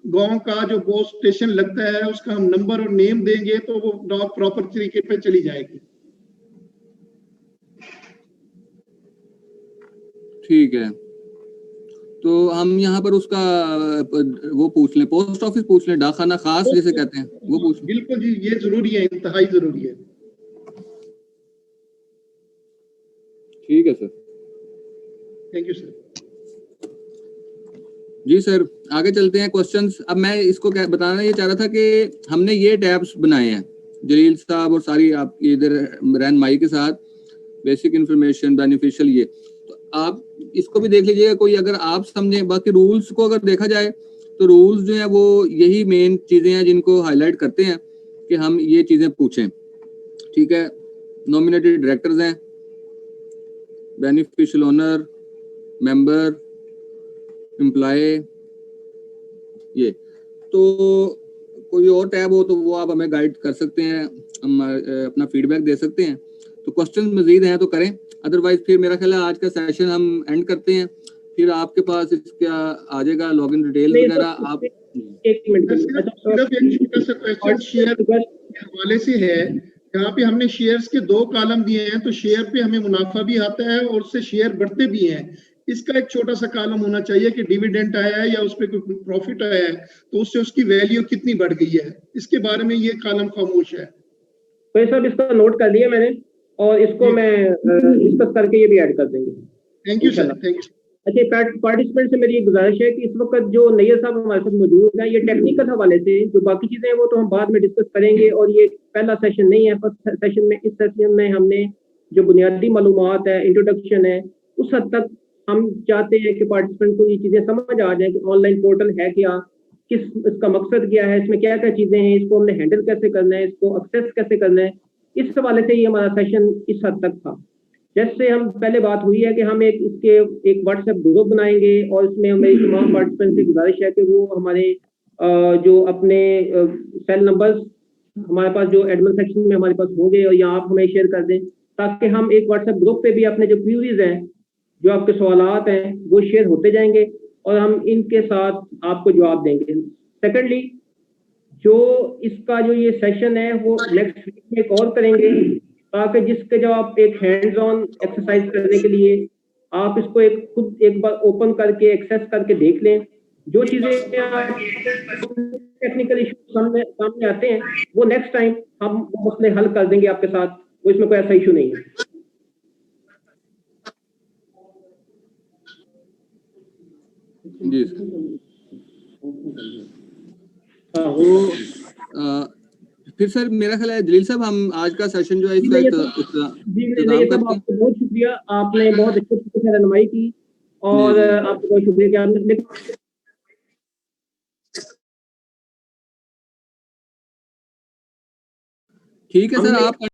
गांव का जो पोस्ट स्टेशन लगता है उसका हम नंबर और नेम देंगे तो वो डॉग प्रॉपर तरीके पे चली जाएगी। ठीक है, तो हम यहाँ पर उसका वो पूछ लें, पोस्ट ऑफिस पूछ लें, डाकखाना खास जिसे कहते हैं वो पूछ लें। बिल्कुल जी, ये जरूरी है, इंतहाई जरूरी है। ठीक है सर, थैंक यू सर। जी सर आगे चलते हैं क्वेश्चंस। अब मैं इसको क्या बताना ये चाह रहा था कि हमने ये टैब्स बनाए हैं जलील साहब और सारी आपकी इधर रहनुमाई के साथ, बेसिक इंफॉर्मेशन, बेनिफिशियल, ये तो आप इसको भी देख लीजिएगा। कोई अगर आप समझे, बाकी रूल्स को अगर देखा जाए तो रूल्स जो है वो यही मेन चीजें हैं जिनको हाईलाइट करते हैं कि हम ये चीजें पूछें। ठीक है, नॉमिनेटेड डायरेक्टर्स हैं, बेनिफिशियल ओनर, मेंबर, एम्प्लॉय, ये तो कोई और टैब हो तो वो आप हमें गाइड कर सकते हैं, हम अपना फीडबैक दे सकते हैं। तो क्वेश्चन मजीद हैं तो करें, अदरवाइज फिर मेरा ख्याल है आज का सेशन हम एंड करते हैं। फिर आपके पास इसका आ जाएगा लॉगिन डिटेल वगैरह। आप एक मिनट, सिर्फ एक छोटा सा क्वेश्चन शेयर के हवाले से है। यहाँ पे हमने शेयर्स के 2 कॉलम दिए हैं, तो शेयर पे हमें मुनाफा भी आता है और उससे शेयर बढ़ते भी हैं। इसका एक छोटा सा कॉलम होना चाहिए कि डिविडेंड आया है या उस पर कोई प्रॉफिट आया है तो उससे उसकी वैल्यू कितनी बढ़ गई है, इसके बारे में ये कॉलम खामोश है। तो ये सब इसका नोट कर लिया मैंने और इसको मैं डिस्कस करके ये भी ऐड कर देंगे। Thank you sir, thank you. अच्छा, पार्टिसिपेंट से मेरी एक गुजारिश है कि इस वक्त जो नैयर साहब हमारे साथ मौजूद हैं, ये टेक्निकल हवाले से जो बाकी चीजें हैं वो तो हम बाद में डिस्कस करेंगे, और ये पहला सेशन नहीं है। फर्स्ट सेशन में, इस सेशन में हमने जो बुनियादी मालूमात है, इंट्रोडक्शन है, उस हद तक हम चाहते हैं कि पार्टिसिपेंट को ये चीजें समझ आ जाए कि ऑनलाइन पोर्टल है क्या, किस इसका मकसद क्या है, इसमें क्या क्या चीजें हैं, इसको हमने हैंडल कैसे करना है, इसको एक्सेस कैसे करना है। इस हवाले से ये हमारा सेशन इस हद तक था। जैसे हम पहले बात हुई है कि हम एक व्हाट्सएप ग्रुप बनाएंगे और इसमें मेरी तमाम पार्टिसिपेंट से गुजारिश है कि वो हमारे जो अपने सेल नंबर्स हमारे पास जो एडमिन सेक्शन में हमारे पास होंगे और या आप हमें शेयर कर दें, ताकि हम एक व्हाट्सएप ग्रुप पे भी अपने जो क्यूरीज हैं, जो आपके सवालात हैं, वो शेयर होते जाएंगे और हम इनके साथ आपको जवाब देंगे। सेकेंडली, जो इसका जो ये सेशन है वो नेक्स्ट वीक में एक और करेंगे, ताकि जिसके जब आप एक हैंड्स ऑन एक्सरसाइज करने के लिए आप इसको खुद एक बार ओपन करके एक्सेस करके देख लें। जो चीजें टेक्निकल इशू सामने आते हैं वो नेक्स्ट टाइम हम वो मसले हल कर देंगे आपके साथ, वो इसमें कोई ऐसा इशू नहीं है। जी हाँ, तो फिर सर मेरा ख्याल है जलील साहब हम आज का सेशन जो है इसका जी नहीं, सब आपको बहुत शुक्रिया, आपने बहुत अच्छे तरीके से रहनुमाई की और आपको बहुत शुक्रिया कि आपने ठीक है सर आप